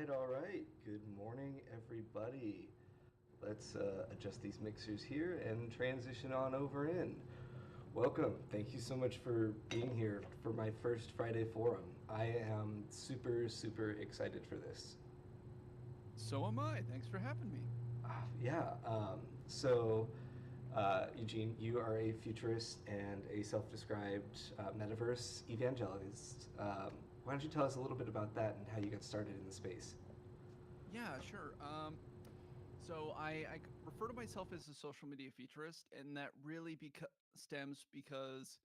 All right. Good morning, everybody. Let's adjust these mixers here and transition on over in. Welcome. Thank you so much for being here for my first Friday forum. I am super, super excited for this. So am I. Thanks for having me. Yeah. So, Eugene, you are a futurist and a self-described metaverse evangelist. Why don't you tell us a little bit about that and how you got started in the space? Yeah, sure. So I refer to myself as a social media futurist, and that really stems because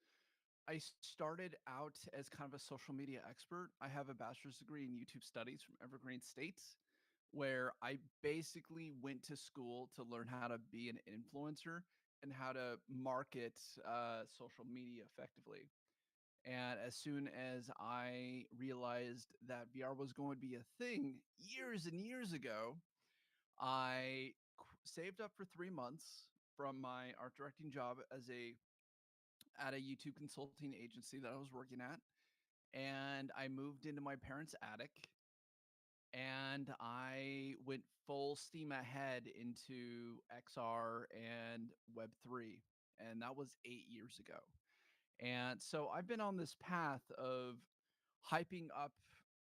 I started out as kind of a social media expert. I have a bachelor's degree in YouTube studies from Evergreen State, where I basically went to school to learn how to be an influencer and how to market social media effectively. And as soon as I realized that VR was going to be a thing years and years ago, I saved up for 3 months from my art directing job at a YouTube consulting agency that I was working at, and I moved into my parents' attic and I went full steam ahead into XR and Web3, and that was 8 years ago. And so I've been on this path of hyping up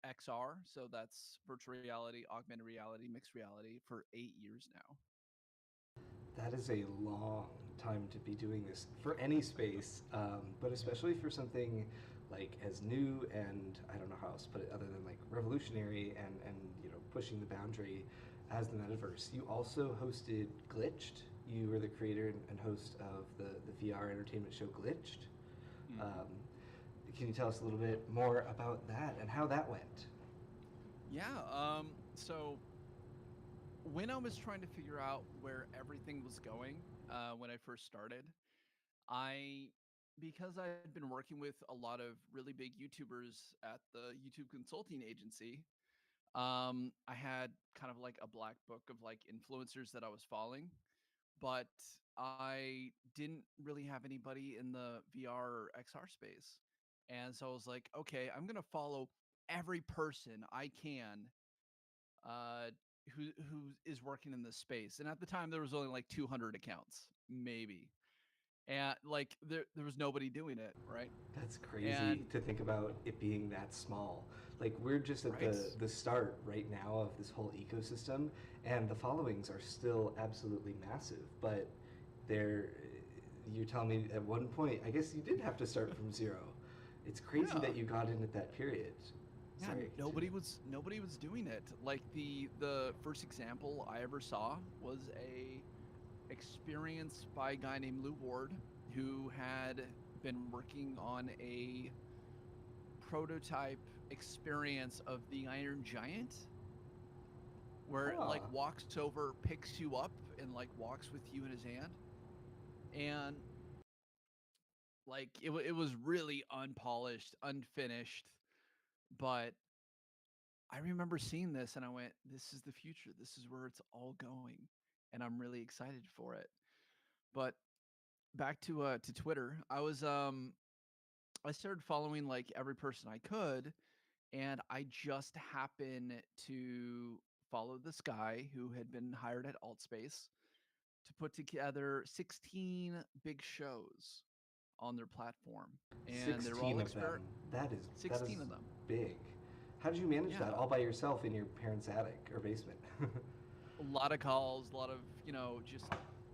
XR, so that's virtual reality, augmented reality, mixed reality, for 8 years now. That is a long time to be doing this for any space, but especially for something like as new and I don't know how else to put it other than like revolutionary and pushing the boundary as the metaverse. You also hosted Glitched. You were the creator and host of the VR entertainment show Glitched. Hmm. Um, can you tell us a little bit more about that and how that went? Yeah. So when I was trying to figure out where everything was going, when I first started, I because I had been working with a lot of really big YouTubers at the YouTube consulting agency, I had kind of like a black book of like influencers that I was following, but I didn't really have anybody in the VR or XR space. And so I was like, okay, I'm going to follow every person I can uh who is working in this space. And at the time there was only like 200 accounts, maybe. And like there was nobody doing it, right? That's crazy And to think about it being that small. Like we're just at right? the start right now of this whole ecosystem, and the followings are still absolutely massive. But they're you're telling me at one point, I guess you did have to start from zero. It's crazy Yeah. that you got in at that period. Yeah, Sorry. nobody was doing it. Like the first example I ever saw was a experience by a guy named Lou Ward, who had been working on a prototype experience of the Iron Giant, where it like Huh. walks over, picks you up, and like walks with you in his hand. And like it was really unpolished, unfinished, but I remember seeing this and I went, this is the future. This is where it's all going. And I'm really excited for it. But back to Twitter, I started following like every person I could, and I just happened to follow this guy who had been hired at Altspace to put together 16 big shows on their platform. And they were all 16 of them. That is 16 of them. big. How did you manage that Yeah. all by yourself in your parents' attic or basement? A lot of calls, a lot of, just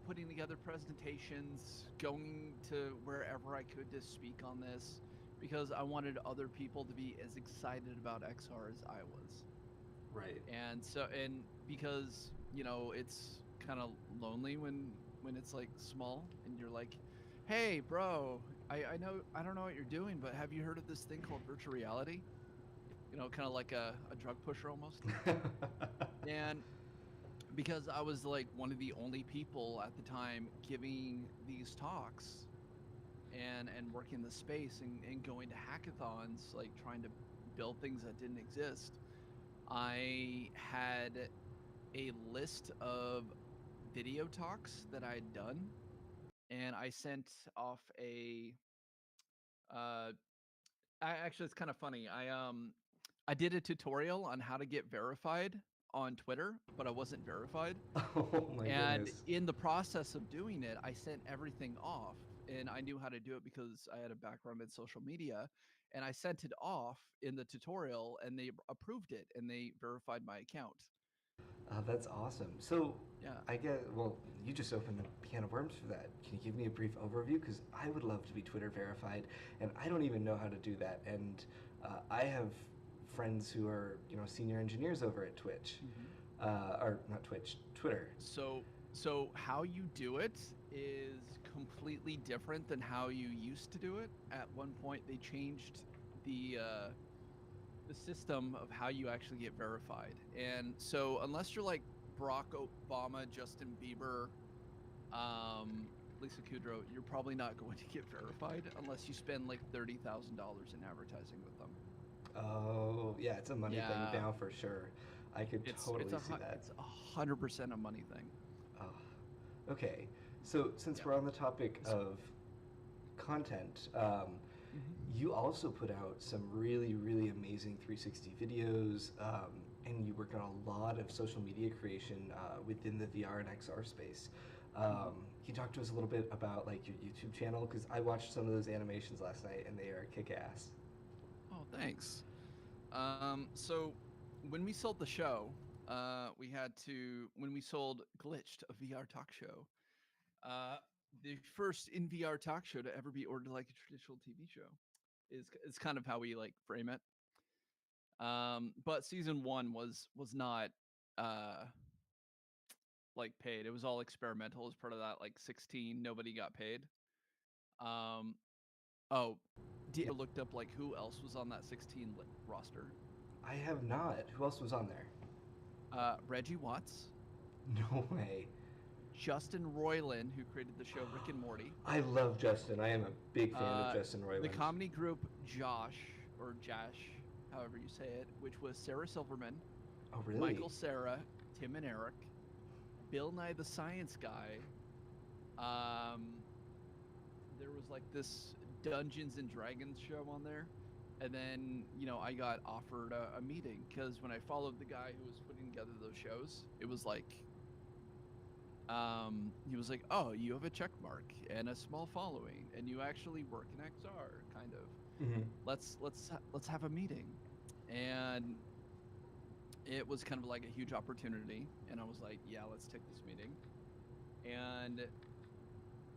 putting together presentations, going to wherever I could to speak on this because I wanted other people to be as excited about XR as I was. Right. And because, it's kind of lonely when it's like small and you're like, "Hey, bro, I know I don't know what you're doing, but have you heard of this thing called virtual reality?" Kind of like a drug pusher almost. And because I was like one of the only people at the time giving these talks and working the space and going to hackathons, like trying to build things that didn't exist. I had a list of video talks that I'd done, and I sent off a. Uh, actually, it's kind of funny. I did a tutorial on how to get verified on Twitter, but I wasn't verified. Oh my And goodness. in the process of doing it, I sent everything off, and I knew how to do it because I had a background in social media. And I sent it off in the tutorial, and they approved it, and they verified my account. That's awesome. So, Yeah. I get, well, you just opened a can of worms for that. Can you give me a brief overview? Because I would love to be Twitter verified, and I don't even know how to do that. And I have friends who are, senior engineers over at Twitch, hmm or not Twitch, Twitter. So, so how you do it is completely different than how you used to do it. At one point, they changed the system of how you actually get verified. And so, unless you're like Barack Obama, Justin Bieber, um, Lisa Kudrow, you're probably not going to get verified unless you spend like $30,000 in advertising with them. Oh, yeah, it's a money thing Yeah, now for sure. I could it's totally see that. it's 100% a money thing. Oh, okay. So, since Yeah. we're on the topic of content, hmm you also put out some really, really amazing 360 videos, and you work on a lot of social media creation within the VR and XR space. hmm Can you talk to us a little bit about like your YouTube channel? Because I watched some of those animations last night, and they are kick-ass. Oh, thanks. So when we sold the show, we had to when we sold Glitched, a VR talk show, uh, the first in VR talk show to ever be ordered like a traditional TV show is kind of how we like frame it. But season one was not uh like paid. It was all experimental as part of that like 16. Nobody got paid. Um, oh, Yeah, looked up like who else was on that 16 roster. I have not. Who else was on there? Reggie Watts, No way. Justin Roiland, who created the show Rick and Morty, I love Justin. I am a big fan of uh, Justin the Roiland. comedy group Josh or Jash, however you say it, which was Sarah Silverman, Oh, really? Michael Sarah, Tim and Eric, Bill Nye the Science Guy. Um, there was like this Dungeons and Dragons show on there. And then, I got offered a meeting because when I followed the guy who was putting together those shows, it was like, he was like, "Oh, you have a check mark and a small following, and you actually work in XR, kind of. Mm-hmm. Let's have a meeting." And it was kind of like a huge opportunity, and I was like, "Yeah, let's take this meeting." And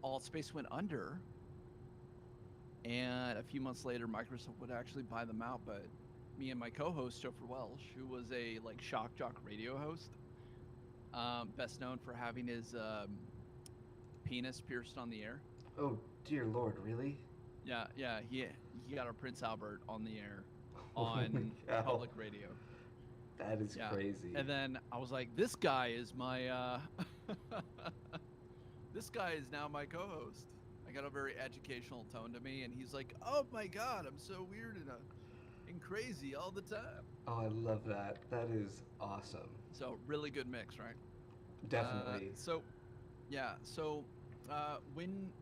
Altspace went under, and a few months later, Microsoft would actually buy them out. But me and my co-host Joe Welsh, who was a like shock jock radio host, best known for having his penis pierced on the air. Oh, dear Lord, really? Yeah, yeah, he got a Prince Albert on the air Holy on cow. public radio. That is Yeah. crazy. And then I was like, this guy is my this guy is now my co-host. I got a very educational tone to me, and he's like, "Oh my god, I'm so weird and crazy all the time." Oh, I love that. That is awesome. So really good mix, right? Definitely. So yeah, so when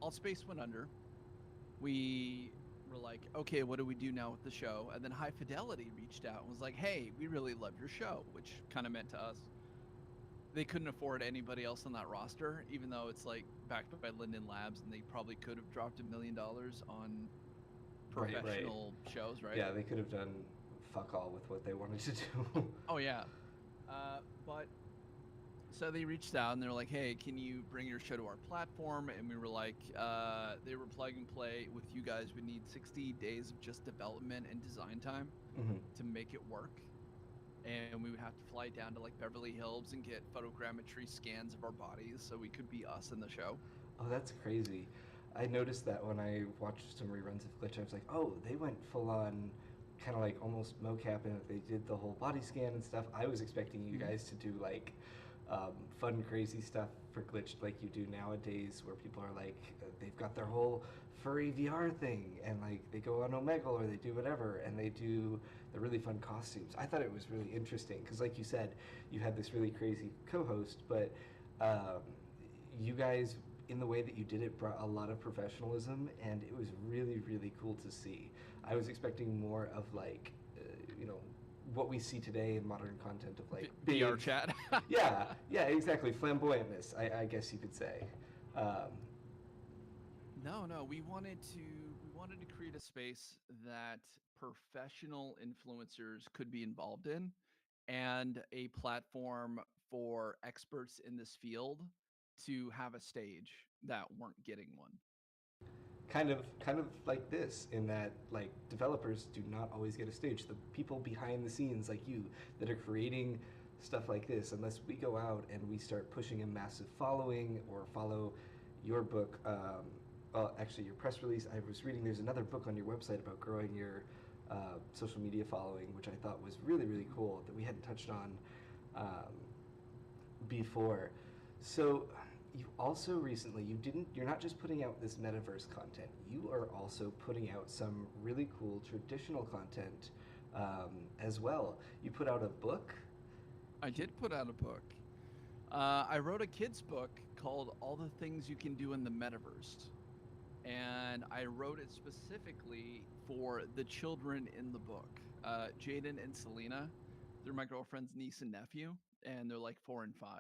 Allspace went under, we were like, okay, what do we do now with the show? And then High Fidelity reached out and was like, hey, we really love your show, which kind of meant to us they couldn't afford anybody else on that roster, even though it's like backed by Linden Labs, and they probably could have dropped $1 million on Right. professional shows, right? Yeah, they could have done fuck all with what they wanted to do. Oh yeah, but so they reached out and they're like, hey, can you bring your show to our platform? And we were like, they were plug and play with you guys. We need 60 days of just development and design time Hmm. to make it work. And we would have to fly down to like Beverly Hills and get photogrammetry scans of our bodies so we could be us in the show. Oh, that's crazy. I noticed that when I watched some reruns of Glitch, I was like, oh, they went full on, kind of like almost mocap, and they did the whole body scan and stuff. I was expecting you Mhm. guys to do like fun, crazy stuff for Glitch like you do nowadays, where people are like, they've got their whole furry VR thing, and like they go on Omegle or they do whatever, and they do the really fun costumes. I thought it was really interesting because, like you said, you had this really crazy co-host, but um, you guys, in the way that you did it, brought a lot of professionalism, and it was really, really cool to see. I was expecting more of like you know, what we see today in modern content of like VR big, chat. yeah, yeah, exactly, flamboyantness. I guess you could say. Um, No, no, we wanted to create a space that professional influencers could be involved in and a platform for experts in this field to have a stage that weren't getting one. kind of like this in that like developers do not always get a stage. The people behind the scenes like you that are creating stuff like this, unless we go out and we start pushing a massive following or follow your book, well, actually your press release, I was reading there's another book on your website about growing your social media following, which I thought was really really Mhm. cool that we hadn't touched on um, before. So you also recently you're not just putting out this metaverse content. You are also putting out some really cool traditional content as well. You put out a book. I did put out a book. I wrote a kid's book called All the Things You Can Do in the Metaverse. And I wrote it specifically for the children in the book. Jaden and Selena, they're my girlfriend's niece and nephew, and they're like 4 and 5.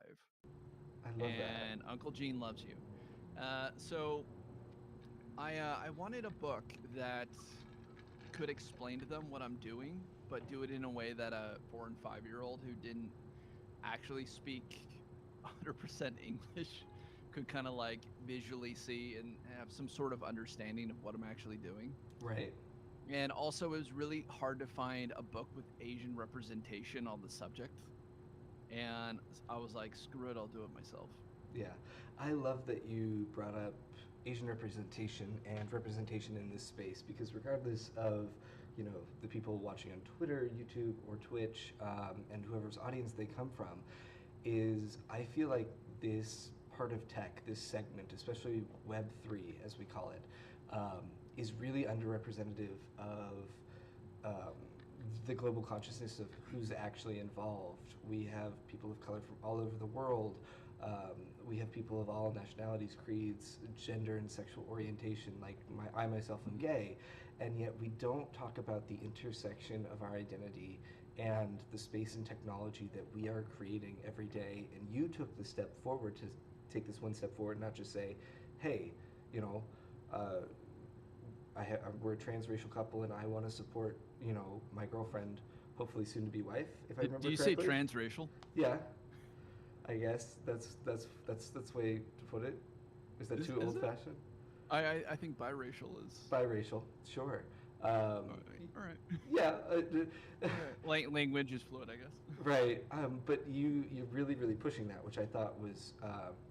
I love that. And Uncle Gene loves you. So I wanted a book that could explain to them what I'm doing, but do it in a way that a 4 and 5 year old who didn't actually speak 100% English could kind of like visually see and have some sort of understanding of what I'm actually doing. Right. And also, it was really hard to find a book with Asian representation on the subject. And I was like, screw it, I'll do it myself. Yeah, I love that you brought up Asian representation and representation in this space because regardless of the people watching on Twitter, YouTube, or Twitch, and whoever's audience they come from, is I feel like this part of tech, this segment, especially Web3 as we call it, is really underrepresentative of um, the global consciousness of who's actually involved. We have people of color from all over the world. We have people of all nationalities, creeds, gender, and sexual orientation. Like I myself am gay, and yet we don't talk about the intersection of our identity and the space and technology that we are creating every day. And you took the step forward to take this one step forward, not just say, "Hey, you know, uh, we're a transracial couple, and I want to support my girlfriend, hopefully soon to be wife, if I Do remember you say correctly." transracial? Yeah, I guess that's the way to put it. Is that too Is old it? fashioned? I think biracial is. Biracial, sure. Um, All right. All right. yeah, All right. Language is fluid, I guess. right. But you're really pushing that, which I thought was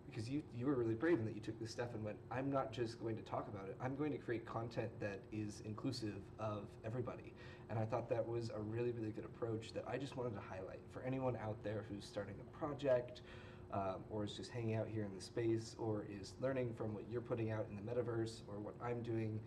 because you were really brave in that you took this step and went, I'm not just going to talk about it. I'm going to create content that is inclusive of everybody. And I thought that was a really good approach that I just wanted to highlight for anyone out there who's starting a project. Or is just hanging out here in the space, or is learning from what you're putting out in the metaverse, or what I'm doing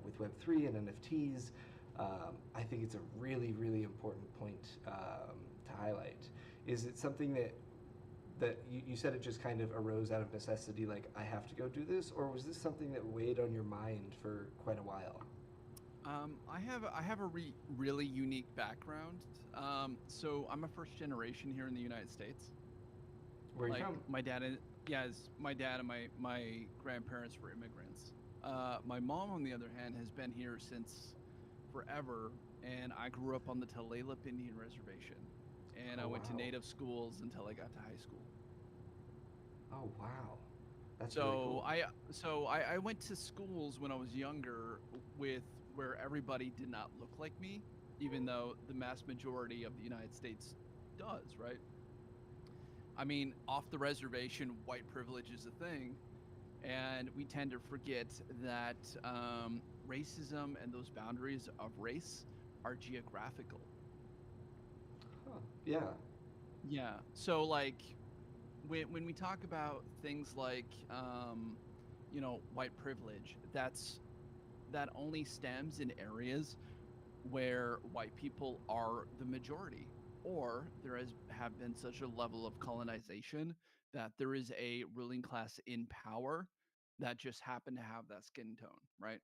with Web3 and NFTs. I think it's a really important point to highlight. Is it something that you said it just kind of arose out of necessity, like I have to go do this, or was this something that weighed on your mind for quite a while? I have a really unique background. So I'm a first generation here in the United States. Where are you Like from? my dad and my dad and my grandparents were immigrants. My mom, on the other hand, has been here since forever, and I grew up on the Tulalip Indian Reservation, and I Oh went to wow. native schools until I got to high school. Oh wow. That's really So cool. I went to schools when I was younger with where everybody did not look like me, even though the mass majority of the United States does, right? I mean, off the reservation, white privilege is a thing, and we tend to forget that racism and those boundaries of race are geographical. Huh. Yeah. Yeah. So like when we talk about things like white privilege, that only stems in areas where white people are the majority, or there has have been such a level of colonization that there is a ruling class in power that just happen to have that skin tone, right?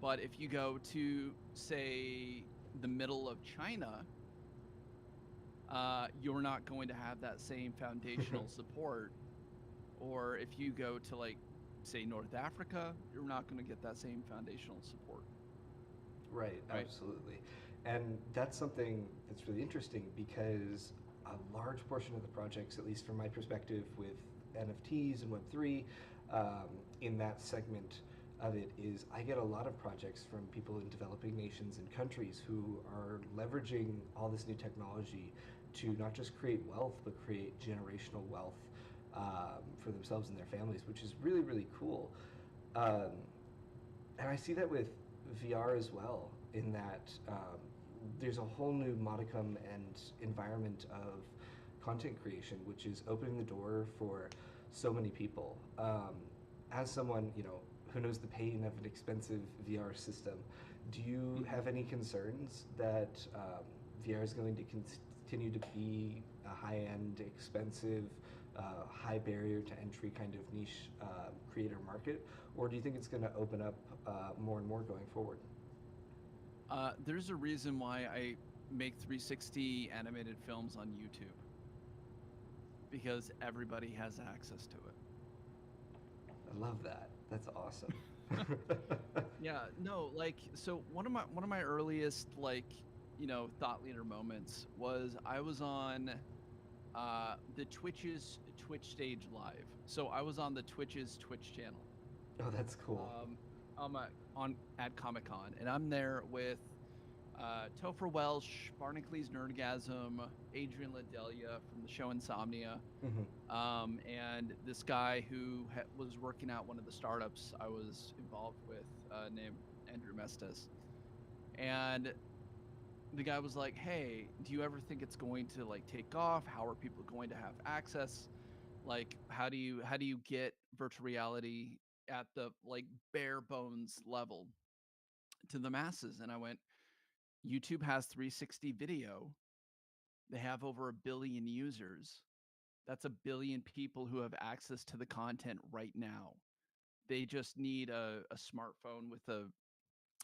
But if you go to, say, the middle of China, you're not going to have that same foundational support. Or if you go to, like, say, North Africa, you're not going to get that same foundational support, Right, right? absolutely. And that's something that's really interesting because a large portion of the projects, at least from my perspective with NFTs and Web3, in that segment of it is I get a lot of projects from people in developing nations and countries who are leveraging all this new technology to not just create wealth, but create generational wealth for themselves and their families, which is really, really cool. Um, and I see that with VR as well, in that there's a whole new modicum and environment of content creation, which is opening the door for so many people. As someone, who knows the pain of an expensive VR system, do you Mhm. have any concerns that VR is going to continue to be a high-end, expensive, high barrier to entry kind of niche creator market, or do you think it's going to open up more and more going forward? There's a reason why I make 360 animated films on YouTube, because everybody has access to I love that. That's awesome. it. Yeah, no, like, so one of my earliest, like, thought leader moments was I was on the Twitch's Twitch stage live. So I was on the Twitch's Twitch channel. Oh, that's cool. Um, on at Comic Con, and I'm there with Topher Welsh, Barnacules Nerdgasm, Adrian Ladelia from the show Insomnia, Hmm. and this guy who was working at one of the startups I was involved with, named Andrew Mestes. And the guy was like, "Hey, do you ever think it's going to, like, take off? How are people going to have access? Like, how do you get virtual reality at the, like, bare bones level to the masses?" And I went, "YouTube has 360 video. They have over a billion users. That's a billion people who have access to the content right now. They just need a smartphone with a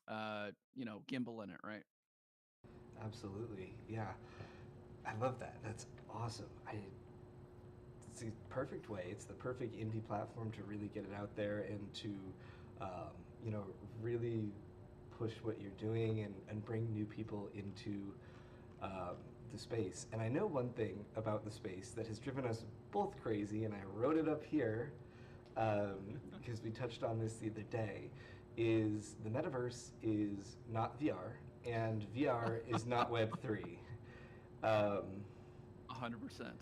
gimbal in it, right?" Absolutely. Yeah. I love that. That's awesome. It's the perfect way. It's the perfect indie platform to really get it out there and to, um, you know, really push what you're doing and bring new people into um, the space. And I know one thing about the space that has driven us both crazy, and I wrote it up here because we touched on this the other day, is the metaverse is not VR, and VR is not Web3. Um, 100%.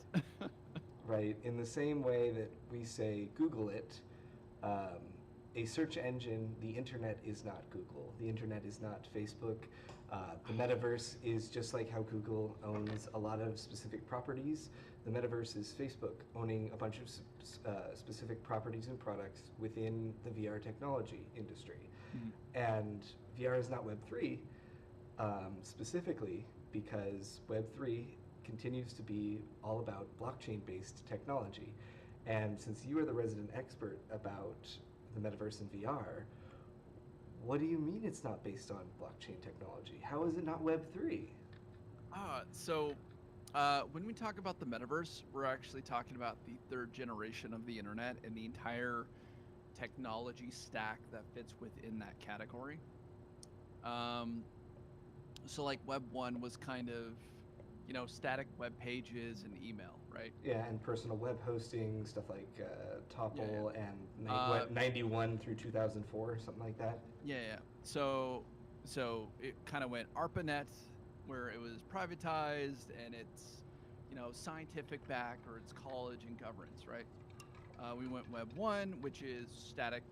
right? In the same way that we say Google it, um, a search engine, the internet is not Google. The internet is not Facebook. The metaverse is just like how Google owns a lot of specific properties. The metaverse is Facebook owning a bunch of specific properties and products within the VR technology industry. Mhm. And VR is not Web3 specifically because Web3 continues to be all about blockchain based technology. And since you are the resident expert about the metaverse and VR, what do you mean it's not based on blockchain technology? How is it not Web3? So when we talk about the metaverse, we're actually talking about the third generation of the internet and the entire technology stack that fits within that category. Um, so, like, Web 1 was kind of, static web pages and email, right? Yeah, and personal web hosting, stuff like Yeah, yeah. Topple and Uh, what, 91 through 2004, something like that. yeah, yeah. So it kind of went ARPANET, where it was privatized and it's, scientific back, or it's college and governance, right? We went Web 1, which is static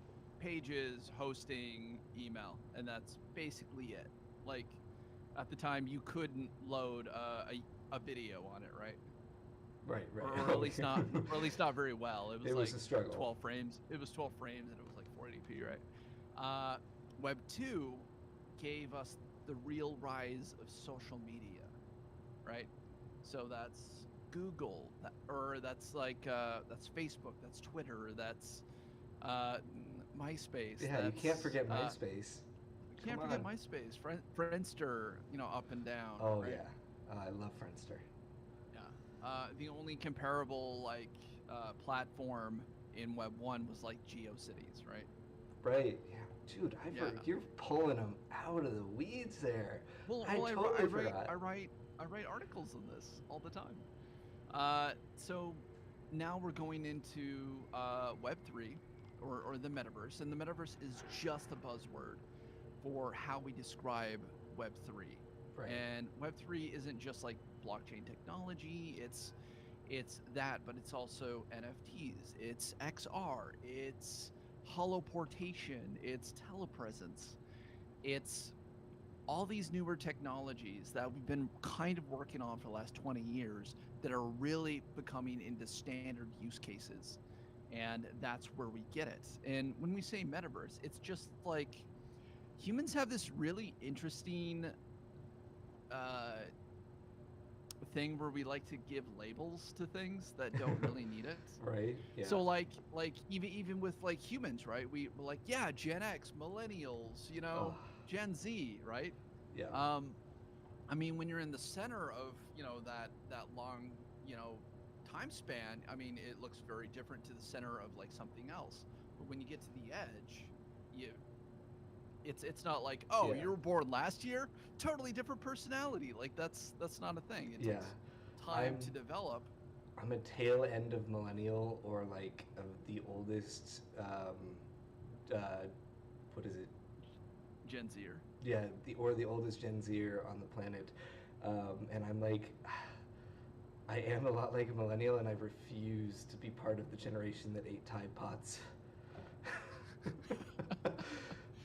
pages, hosting, email, and that's basically it. Like, at the time, you couldn't load a video on it, right? Right, right. Or at least not, or at least not very well. It was It was like a struggle. 12 frames. It was 12 frames, and it was like 480p, right? Web 2 gave us the real rise of social media, right? So that's Google, or that's like that's Facebook, that's Twitter, that's uh, MySpace, Yeah, you can't that's forget MySpace. Come can't forget on. MySpace, Friendster, up and down, Oh right? yeah, I love Friendster. Yeah. The only comparable platform in Web 1 was like GeoCities, right? Right. Yeah, dude, Yeah. you're pulling them out of the weeds there. I Well, totally forgot. I write articles on this all the time. So now we're going into Web 3 or the metaverse, and the metaverse is just a buzzword for how we describe Web 3. Right. And Web 3 isn't just like blockchain technology, it's that, but it's also NFTs, it's XR, it's holoportation, it's telepresence, it's all these newer technologies that we've been kind of working on for the last 20 years that are really becoming into standard use cases. And that's where we get it. And when we say metaverse, it's just like humans have this really interesting uh, thing where we like to give labels to things that don't really need it. Right. Yeah. So even with like humans, right? We're like, yeah, Gen X, millennials, Oh. Gen Z, right? Yeah. Um, I mean, when you're in the center of that long time span, I mean, it looks very different to the center of like something else. But when you get to the edge, you it's not like, oh, Yeah. you were born last year, totally different personality. Like that's not a thing. It Yeah. takes time I'm to develop. I'm a tail end of millennial or like of the oldest. Uh, what is it? Gen Zer. Yeah, the oldest Gen Zer on the planet, and I'm like, I am a lot like a millennial, and I refuse to be part of the generation that ate Tide Pods.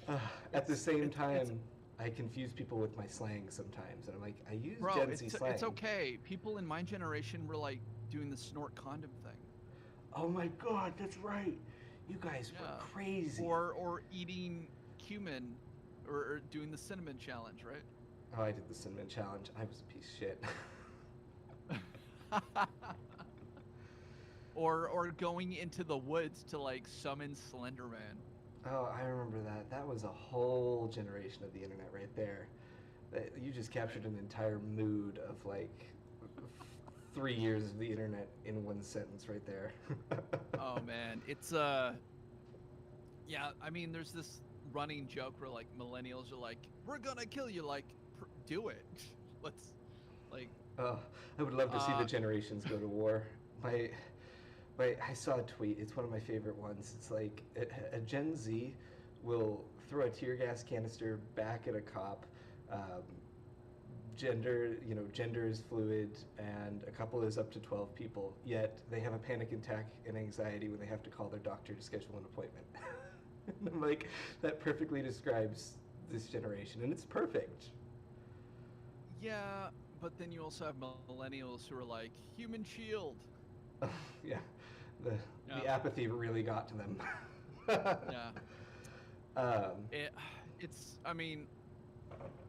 Uh, At the same It's time, I confuse people with my slang sometimes, and I'm like, I use bro, Gen Z it's slang. okay. People in my generation were like doing the snort condom thing. Oh my god, that's right. You guys were Yeah. crazy. Or eating cumin or doing the cinnamon challenge, right? Oh, I did the cinnamon challenge. I was a piece of shit. Or going into the woods to like summon Slenderman. Oh, I remember that. That was a whole generation of the internet right there. You just Right. captured an entire mood of like 3 years of the internet in one sentence right there. Oh man, it's yeah, I mean there's this running joke where like millennials are like, "We're going to kill you like do it." Let's like Oh, I would love to see the uh generations go to war. My, I saw a tweet. It's one of my favorite ones. It's like a Gen Z will throw a tear gas canister back at a cop. Um, gender is fluid, and a couple is up to 12 people. Yet they have a panic attack and anxiety when they have to call their doctor to schedule an appointment. And I'm like, that perfectly describes this generation, and it's perfect. yeah, but then you also have millennials who are like human shield. Yeah, the Yeah. the apathy really got to them. Yeah. um, It it's I mean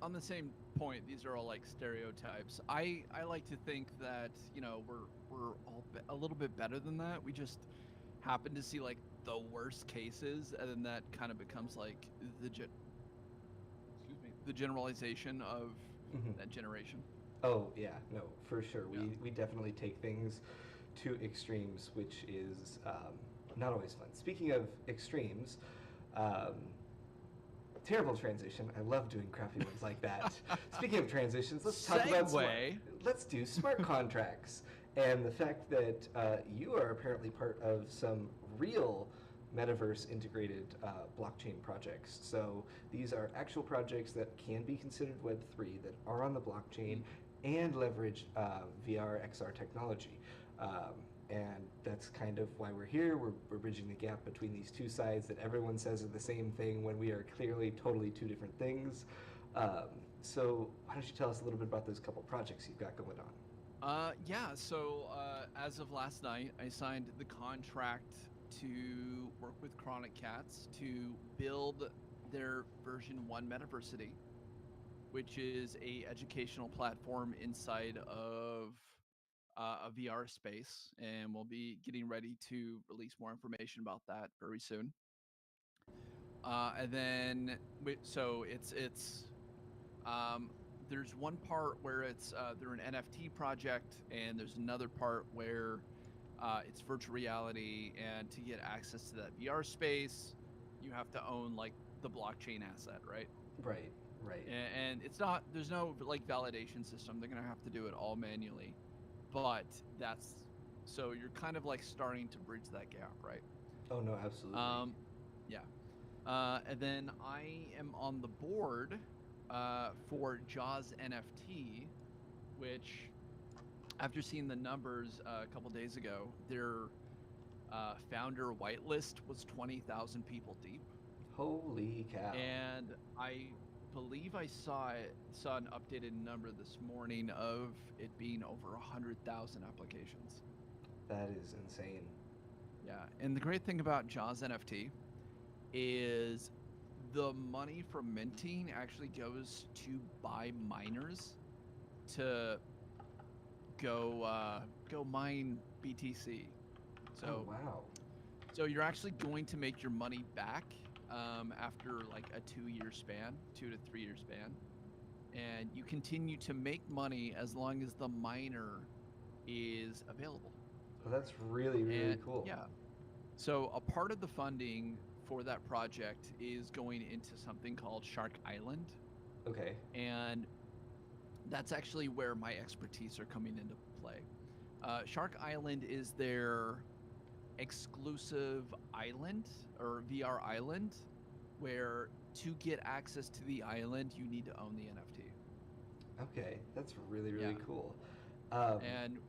on the same point, these are all like stereotypes. I like to think that we're all a little bit better than that. We just happen to see like the worst cases, and then that kind of becomes like excuse me, the generalization of mhm. that generation. Oh yeah, no, for sure. Yeah. We definitely take things to extremes, which is not always fun. Speaking of extremes, um, terrible transition. I love doing crappy ones like that. Speaking of transitions, let's talk about smart. Segue. Let's do smart contracts and the fact that you are apparently part of some real metaverse integrated blockchain projects. So these are actual projects that can be considered Web3 that are on the blockchain Mm. and leverage VR XR technology. Um, and that's kind of why we're here. We're bridging the gap between these two sides that everyone says are the same thing when we are clearly totally two different things. Um, so why don't you tell us a little bit about those couple projects you've got going on? Yeah. So as of last night, I signed the contract to work with Chronic Cats to build their version 1 Metaversity, which is a educational platform inside of a VR space, and we'll be getting ready to release more information about that very soon. And then so it's um, there's one part where it's they're an NFT project, and there's another part where it's virtual reality, and to get access to that VR space, you have to own like the blockchain asset, right? Right, right. And it's not there's no like validation system. They're gonna have to do it all manually, but that's so you're kind of like starting to bridge that gap, right? Oh no, absolutely. Um, yeah. And then I am on the board for Jaws NFT, which after seeing the numbers a couple days ago, their founder whitelist was 20,000 people deep, Holy cow. and I believe I saw an updated number this morning of it being over 100,000 applications. That is insane. Yeah, and the great thing about Jaws NFT is the money from minting actually goes to buy miners to go mine BTC. Oh So wow. so you're actually going to make your money back after like a 2 year span, 2 to 3 year span, and you continue to make money as long as the miner is available. Well, that's really, really And cool. yeah, so a part of the funding for that project is going into something called Shark Island, Okay. and that's actually where my expertise are coming into play. Shark Island is their exclusive island or VR island, where to get access to the island, you need to own the NFT. Okay. That's really, Yeah, really cool. Um,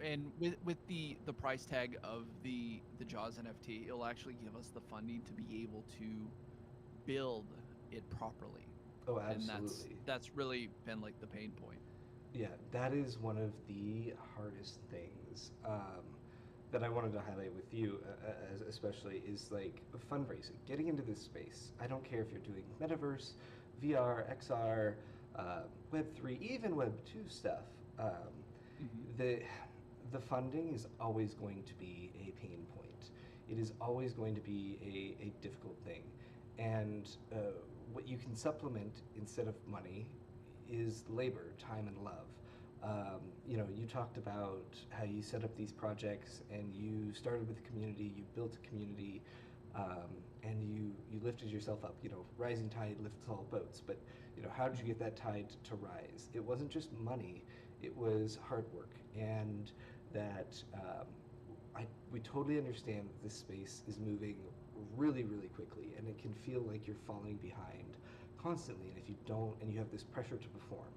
and with the price tag of the Jaws NFT, it'll actually give us the funding to be able to build it properly, oh, and that's absolutely. that's really been like the pain point. Yeah, that is one of the hardest things that I wanted to highlight with you, especially, is like fundraising, getting into this space. I don't care if you're doing metaverse, VR, XR, Web3, even Web2 stuff. Um, Hmm. the the funding is always going to be a pain point. It is always going to be a difficult thing, and what you can supplement instead of money is labor, time, and love. You talked about how you set up these projects and you started with a community, you built a community, and you lifted yourself up. Rising tide lifts all boats. But how did you get that tide to rise? It wasn't just money; it was hard work, and that we totally understand that this space is moving really, really quickly, and it can feel like you're falling behind constantly. And if you don't, and you have this pressure to perform,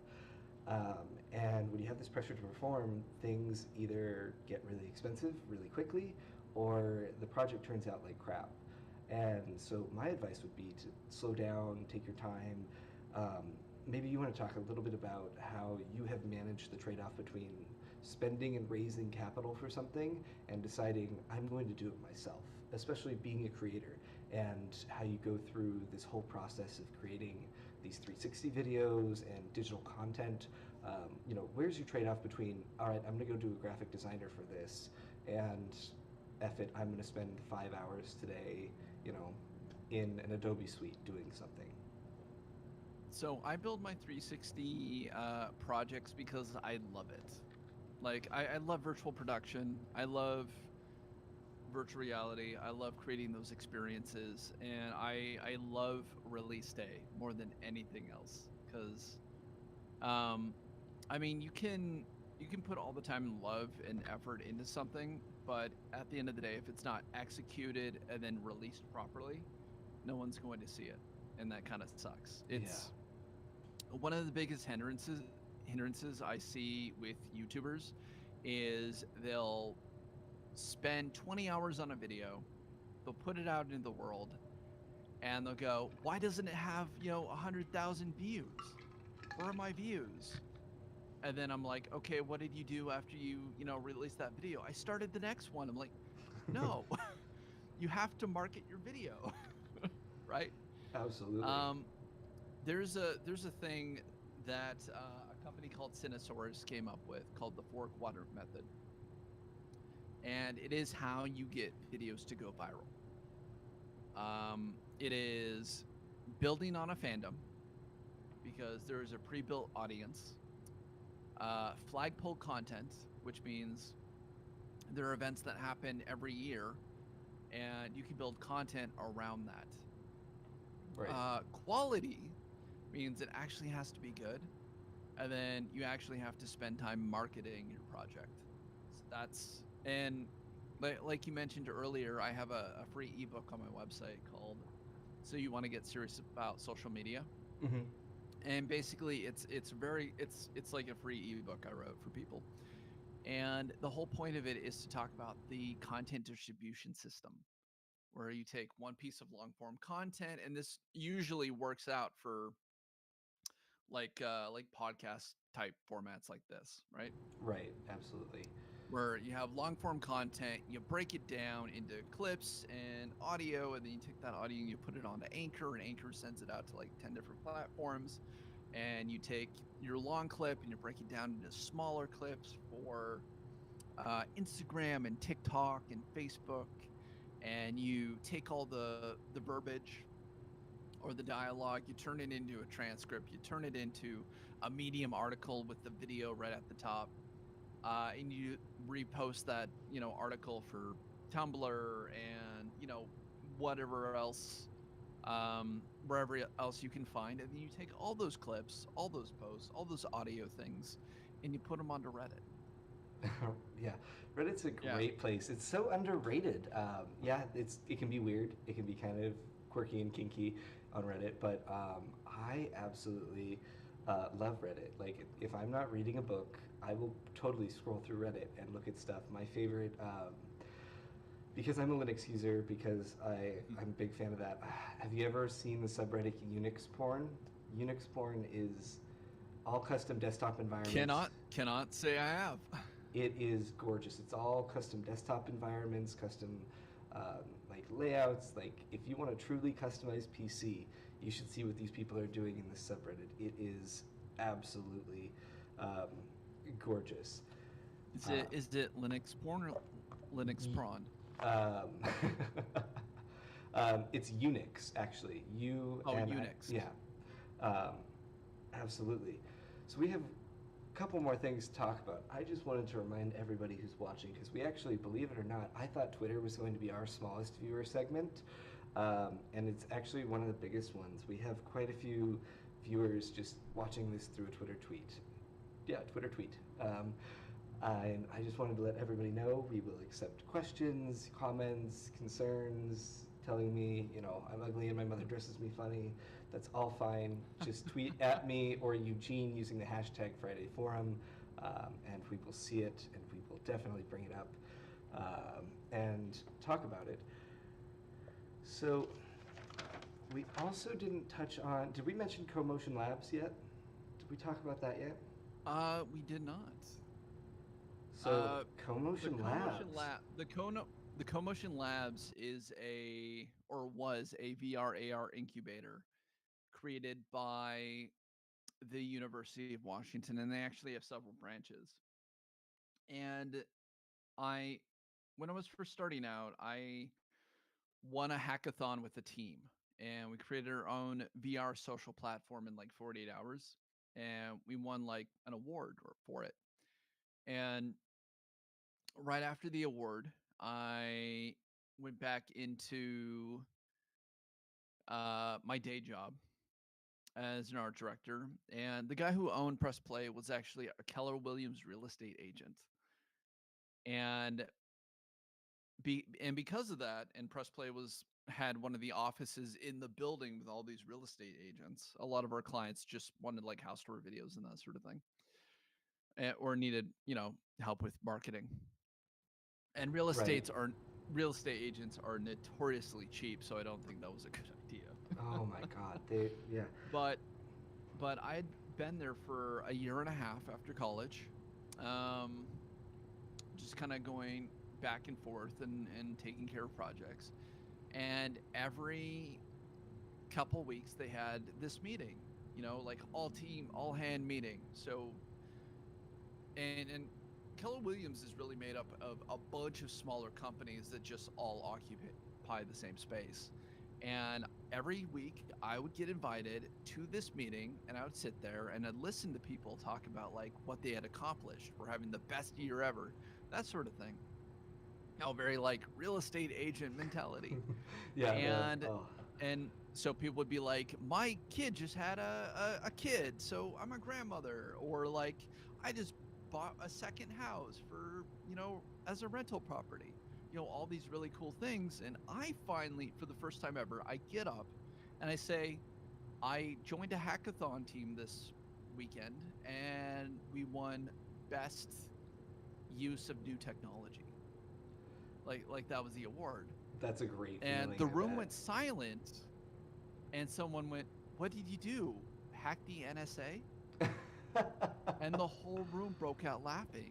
and when you have this pressure to perform, things either get really expensive really quickly, or the project turns out like crap. And so my advice would be to slow down, take your time. Um, Maybe you want to talk a little bit about how you have managed the trade-off between spending and raising capital for something and deciding I'm going to do it myself, especially being a creator, and how you go through this whole process of creating these 360 videos and digital content. Where's your trade-off between, all right, I'm going to go do a graphic designer for this, and F it, I'm going to spend 5 hours today, you know, in an Adobe suite doing something. So I build my 360 projects because I love it. Like I love virtual production. I love virtual reality. I love creating those experiences, and I love release day more than anything else. Because, um, I mean, you can put all the time and love and effort into something, but at the end of the day, if it's not executed and then released properly, no one's going to see it, and that kind of sucks. Yeah. It's one of the biggest hindrances I see with YouTubers is they'll spend 20 hours on a video, they'll put it out into the world, and they'll go, "Why doesn't it have 100,000 views? Where are my views?" And then I'm like, "Okay, what did you do after you released that video?" "I started the next one." I'm like, "No, you have to market your video, right?" Absolutely. Um, there's a thing that a company called Cinesaurus came up with called the four quadrant method, and it is how you get videos to go viral. It is building on a fandom because there is a pre-built audience, flagpole content, which means there are events that happen every year, and you can build content around that. Right. Quality means it actually has to be good, and then you actually have to spend time marketing your project. So that's and like you mentioned earlier, I have a free ebook on my website called "So You Want to Get Serious About Social Media," Mm-hmm. and basically it's like a free ebook I wrote for people. And the whole point of it is to talk about the content distribution system, where you take one piece of long form content, and this usually works out for like podcast type formats like this, right? Right. Absolutely. Where you have long form content, you break it down into clips and audio, and then you take that audio and you put it onto Anchor, and Anchor sends it out to like 10 different platforms. And you take your long clip and you break it down into smaller clips for Instagram and TikTok and Facebook, and you take all the verbiage or the dialogue, you turn it into a transcript, you turn it into a Medium article with the video right at the top, and you repost that article for Tumblr and whatever else, wherever else you can find, and then you take all those clips, all those posts, all those audio things, and you put them onto Reddit. Yeah, Reddit's a Yeah. great place. It's so underrated. Yeah, it can be weird. It can be kind of quirky and kinky on Reddit, but I absolutely love Reddit. Like, if I'm not reading a book, I will totally scroll through Reddit and look at stuff. My favorite, because I'm a Linux user, because I'm a big fan of that. Have you ever seen the subreddit Unix porn? Unix porn is all custom desktop environments. Cannot say I have. It is gorgeous. It's all custom desktop environments, custom like layouts. Like, if you want a truly customized PC, you should see what these people are doing in this subreddit. It is absolutely um, gorgeous. Is Uh, it Linux porn or Linux prawn? um, it's Unix, actually. Oh, Unix. Yeah, um, absolutely. So we have couple more things to talk about. I just wanted to remind everybody who's watching, because we actually, believe it or not, I thought Twitter was going to be our smallest viewer segment, and it's actually one of the biggest ones. We have quite a few viewers just watching this through a Twitter tweet. Yeah, Twitter tweet. And I just wanted to let everybody know we will accept questions, comments, concerns, telling me, I'm ugly and my mother dresses me funny. That's all fine. Just tweet at me or Eugene using the hashtag Friday Forum, and we will see it, and we will definitely bring it up and talk about it. So we also didn't touch on, did we mention CoMotion Labs yet? Did we talk about that yet? We did not. So The CoMotion CoMotion Labs. Lab, the CoMotion Labs is was a VR AR incubator created by the University of Washington, and they actually have several branches. And I, when I was first starting out, I won a hackathon with a team, and we created our own VR social platform in like 48 hours, and we won like an award for it. And right after the award, I went back into my day job as an art director, and the guy who owned Press Play was actually a Keller Williams real estate agent. And because of that, and Press Play had one of the offices in the building with all these real estate agents. A lot of our clients just wanted like house tour videos and that sort of thing, or needed help with marketing. And Right. real estate agents are notoriously cheap, so I don't think that was a good idea. Oh my God. Yeah. but but I'd been there for a year and a half after college, um, just kind of going back and forth and taking care of projects. And every couple weeks they had this meeting, like all team, all hand meeting. So and Keller Williams is really made up of a bunch of smaller companies that just all occupy the same space. And every week I would get invited to this meeting, and I would sit there and I'd listen to people talk about like what they had accomplished. We're having the best year ever, that sort of thing. Very like real estate agent mentality. Yeah, man. And Oh. and so people would be like, my kid just had a kid, so I'm a grandmother. Or like, I just bought a second house for, as a rental property. All these really cool things. And I finally, for the first time ever, I get up and I say, I joined a hackathon team this weekend and we won best use of new technology. Like that was the award. That's a great And feeling, the I room bet. went silent, and someone went, "What did you do? Hack the NSA?" And the whole room broke out laughing.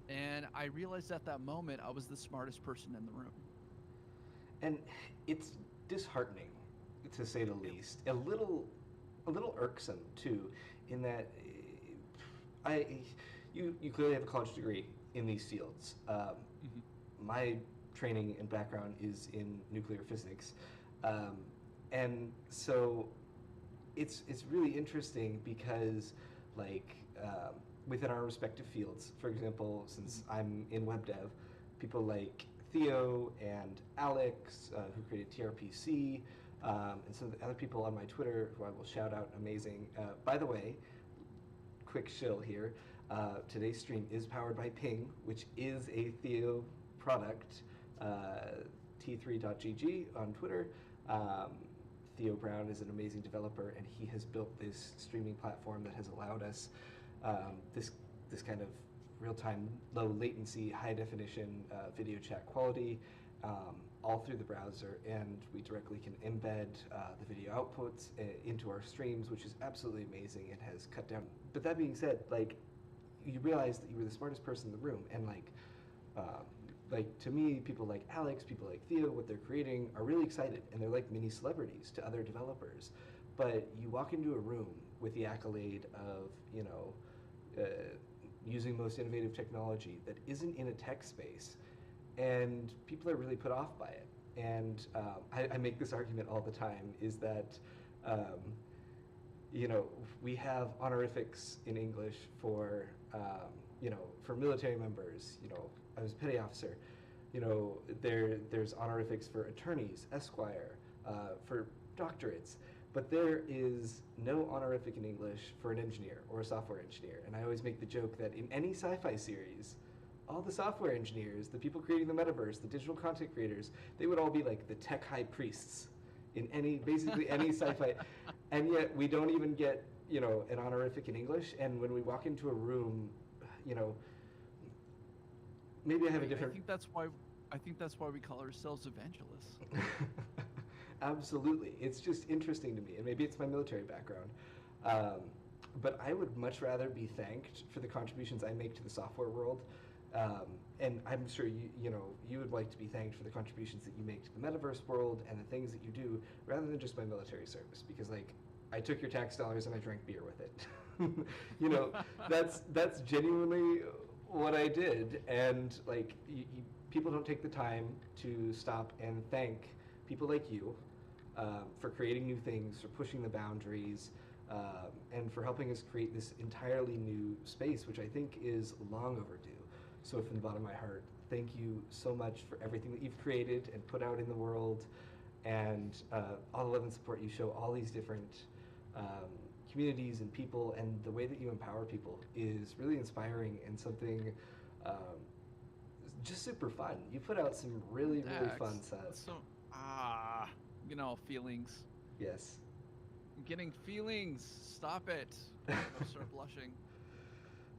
And I realized at that moment I was the smartest person in the room. And it's disheartening, to say the It, least. A little irksome too, in that I, you clearly have a college degree in these fields. mhm. My training and background is in nuclear physics, um, and so it's really interesting because like within our respective fields, for example, since I'm in web dev, people like Theo and Alex, who created TRPC, and some of the other people on my Twitter who I will shout out, amazing. By the way, quick shill here. Today's stream is powered by Ping, which is a Theo product. T3.gg on Twitter. Um, Theo Brown is an amazing developer, and he has built this streaming platform that has allowed us this kind of real-time, low latency, high definition video chat quality all through the browser, and we directly can embed the video outputs into our streams, which is absolutely amazing. It has cut down. But that being said, like, you realize that you were the smartest person in the room, and like to me, people like Alex, people like Theo, what they're creating are really excited, and they're like mini celebrities to other developers. But you walk into a room with the accolade of, using most innovative technology that isn't in a tech space, and people are really put off by it. And I make this argument all the time, is that um, we have honorifics in English for for military members. I was a petty officer. There's honorifics for attorneys, esquire, for doctorates, but there is no honorific in English for an engineer or a software engineer. And I always make the joke that in any sci-fi series, all the software engineers, the people creating the metaverse, the digital content creators, they would all be like the tech high priests in basically any sci-fi. And yet we don't even get, an honorific in English. And when we walk into a room, maybe I have a different. I think that's why we call ourselves evangelists. Absolutely. It's just interesting to me, and maybe it's my military background. Um, but I would much rather be thanked for the contributions I make to the software world. And I'm sure you would like to be thanked for the contributions that you make to the metaverse world and the things that you do, rather than just my military service. Because I took your tax dollars and I drank beer with it. That's genuinely what I did. And people don't take the time to stop and thank people like you for creating new things, for pushing the boundaries, and for helping us create this entirely new space, which I think is long overdue. So from the bottom of my heart, thank you so much for everything that you've created and put out in the world, and all the love and support you show all these different communities and people, and the way that you empower people is really inspiring and something just super fun. You put out some really fun stuff. So, feelings. Yes. I'm getting feelings. Stop it. I'll start blushing.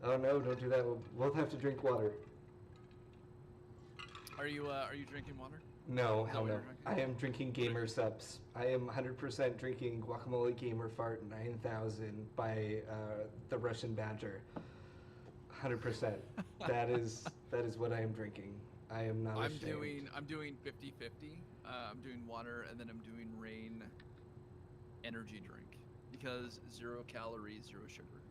Oh no, don't do that. We'll both have to drink water. Are you drinking water? No, Is that hell what no. you're drinking? I am drinking Gamer Sups. I am 100% drinking Guacamole Gamer Fart 9000 by the Russian Badger. 100%. That is what I am drinking. I am not ashamed. I'm doing 50-50. I'm doing water, and then I'm doing Rain energy drink, because 0 calories, 0 sugar.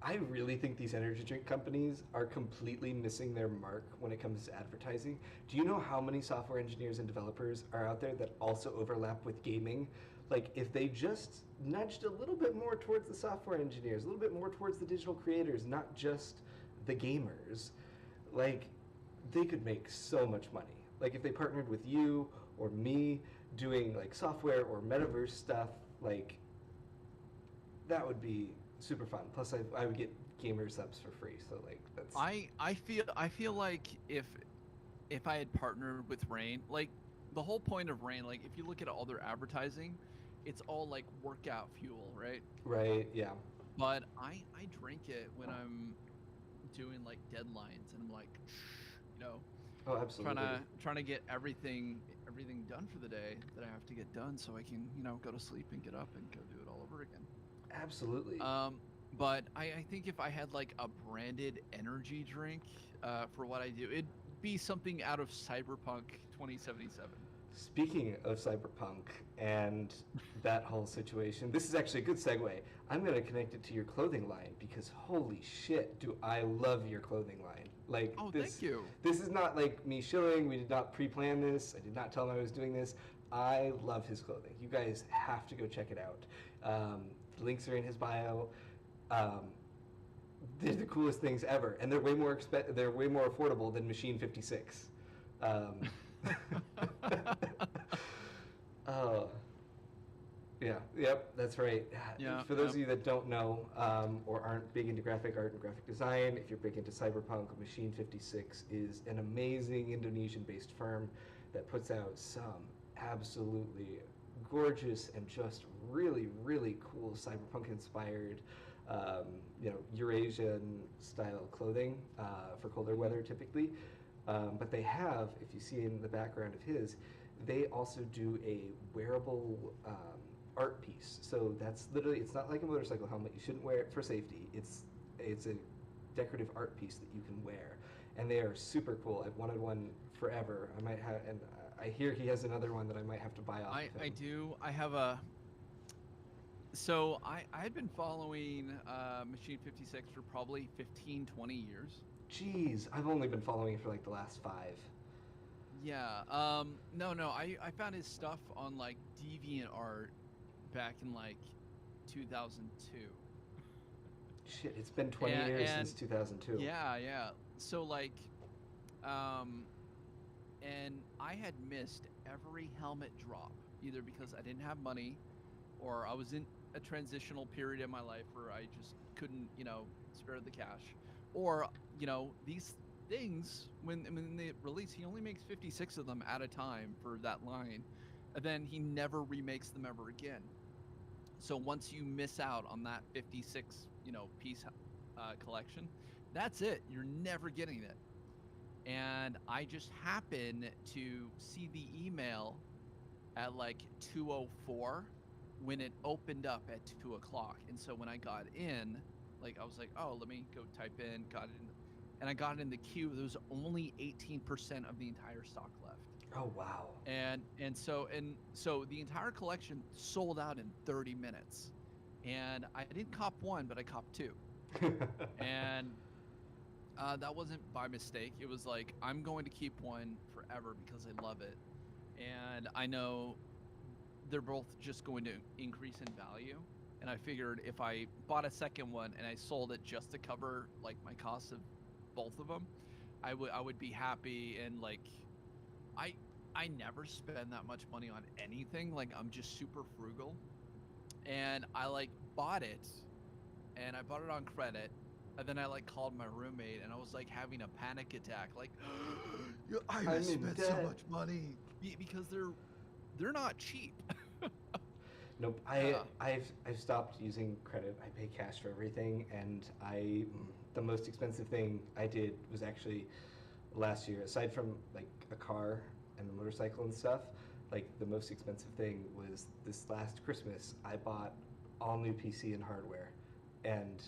I really think these energy drink companies are completely missing their mark when it comes to advertising. Do you know how many software engineers and developers are out there that also overlap with gaming? Like, if they just nudged a little bit more towards the software engineers, a little bit more towards the digital creators, not just the gamers, like, they could make so much money. Like, if they partnered with you or me doing like software or metaverse stuff, like, that would be super fun. Plus, I would get gamer subs for free. So like that's I feel like if I had partnered with Rain, like the whole point of Rain, like if you look at all their advertising, it's all like workout fuel, right? right. Yeah. But I drink it when I'm doing like deadlines and I'm like, you know, Oh, trying absolutely. to trying to get everything done for the day that I have to get done so I can, go to sleep and get up and go do it all over again. Absolutely. Um, but I think if I had like a branded energy drink for what I do, it'd be something out of Cyberpunk 2077. Speaking of cyberpunk and that whole situation, this is actually a good segue. I'm going to connect it to your clothing line because holy shit, do I love your clothing line. Like Oh, this thank you. this is not like me shilling. We did not pre-plan this. I did not tell him I was doing this. I love his clothing. You guys have to go check it out. The links are in his bio. Um, they're the coolest things ever, and they're way more affordable than Machine 56. Um, oh, yeah, yep, that's right. Yeah, For those yeah. of you that don't know or aren't big into graphic art and graphic design, if you're big into cyberpunk, Machine 56 is an amazing Indonesian-based firm that puts out some absolutely gorgeous and just really, really cool cyberpunk-inspired, Eurasian style clothing for colder Mhm. weather typically. But they have, if you see in the background of his, they also do a wearable art piece. So that's literally, it's not like a motorcycle helmet. You shouldn't wear it for safety. It's a decorative art piece that you can wear, and they are super cool. I've wanted one forever. I might have, and I hear he has another one that I might have to buy off of I him. do. I have a So I had been following Machine 56 for probably 15, 20 years. Jeez, I've only been following it for like the last 5. Yeah. No. I found his stuff on like DeviantArt back in like 2002. Shit, it's been 20 years And since 2002. yeah. So like, um, and I had missed every helmet drop either because I didn't have money or I was in a transitional period in my life where I just couldn't, spare the cash. Or, these things when they release, he only makes 56 of them at a time for that line. And then he never remakes them ever again. So once you miss out on that 56, piece collection, that's it. You're never getting it. And I just happened to see the email at like 2:04 when it opened up at 2 o'clock. And so when I got in, like I was like, oh, let me go type in, got it in, and I got it in the queue. There was only 18% of the entire stock left. Oh wow. And so the entire collection sold out in 30 minutes. And I didn't cop one, but I copped two. And that wasn't by mistake. It was like I'm going to keep one forever because I love it, and I know they're both just going to increase in value. And I figured if I bought a second one and I sold it just to cover like my costs of both of them, I would be happy. And like I I never spend that much money on anything. Like I'm just super frugal, and I like bought it, and I bought it on credit. And then I like called my roommate, and I was like having a panic attack, like, I I'm in spent so debt. much money because they're not cheap. Nope. Yeah. I've stopped using credit. I pay cash for everything, and the most expensive thing I did was actually last year. Aside from like a car and a motorcycle and stuff, like the most expensive thing was this last Christmas. I bought all new PC and hardware, and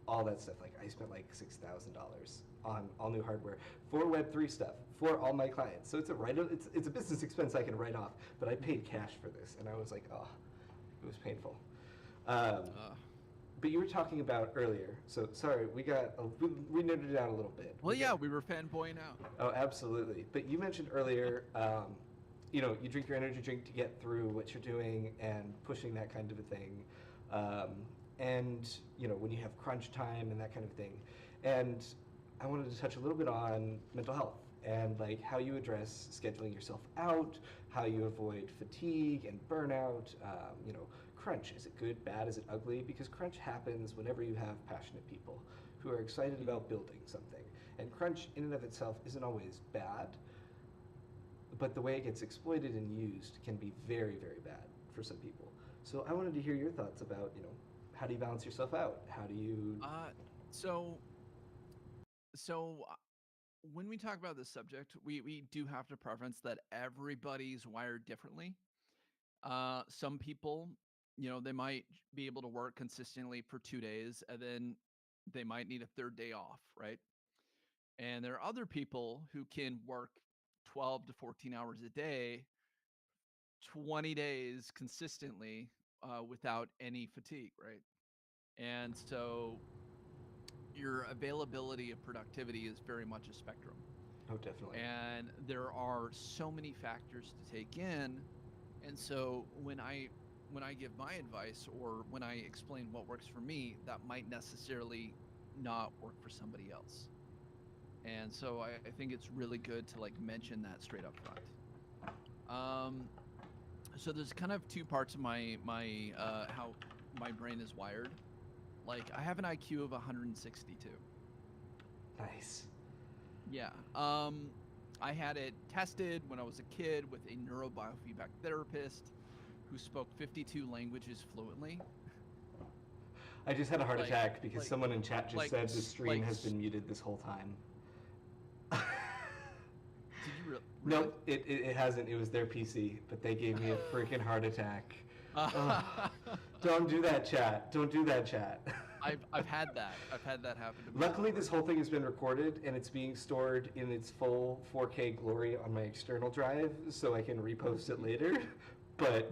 all that stuff. Like I spent like $6,000 on all new hardware for Web3 stuff for all my clients. So it's a business expense I can write off, but I paid cash for this, and I was like, oh, it was painful. Um, Uh, but you were talking about earlier. So sorry, we nerded it out a little bit. Well, yeah, we were fanboying out. Oh, absolutely. But you mentioned earlier, you drink your energy drink to get through what you're doing and pushing that kind of a thing. Um, and, when you have crunch time and that kind of thing. And I wanted to touch a little bit on mental health and like how you address scheduling yourself out, how you avoid fatigue and burnout. Crunch, is it good, bad, is it ugly? Because crunch happens whenever you have passionate people who are excited about building something. And crunch in and of itself isn't always bad, but the way it gets exploited and used can be very, very bad for some people. So I wanted to hear your thoughts about, how do you balance yourself out? How do you? So so when we talk about this subject, we do have to preference that everybody's wired differently. Some people, they might be able to work consistently for 2 days, and then they might need a third day off, right? And there are other people who can work 12 to 14 hours a day, 20 days consistently, without any fatigue, right? And so your availability of productivity is very much a spectrum. Oh, definitely. And there are so many factors to take in. And so when I give my advice or when I explain what works for me, that might necessarily not work for somebody else. And so I think it's really good to like mention that straight up front. Um, so there's kind of two parts of my how my brain is wired. Like I have an IQ of 162. Nice. Yeah. I had it tested when I was a kid with a neurobiofeedback therapist who spoke 52 languages fluently. I just had a heart Like, attack because like, someone in chat just like, said the stream like. has been muted this whole time. Did you really? Nope, it hasn't. It was their PC, but they gave me a freaking heart attack. Ugh. Don't do that, chat. Don't do that, chat. I've had that. I've had that happen to me. Luckily, this whole thing has been recorded and it's being stored in its full 4K glory on my external drive, so I can repost it later. But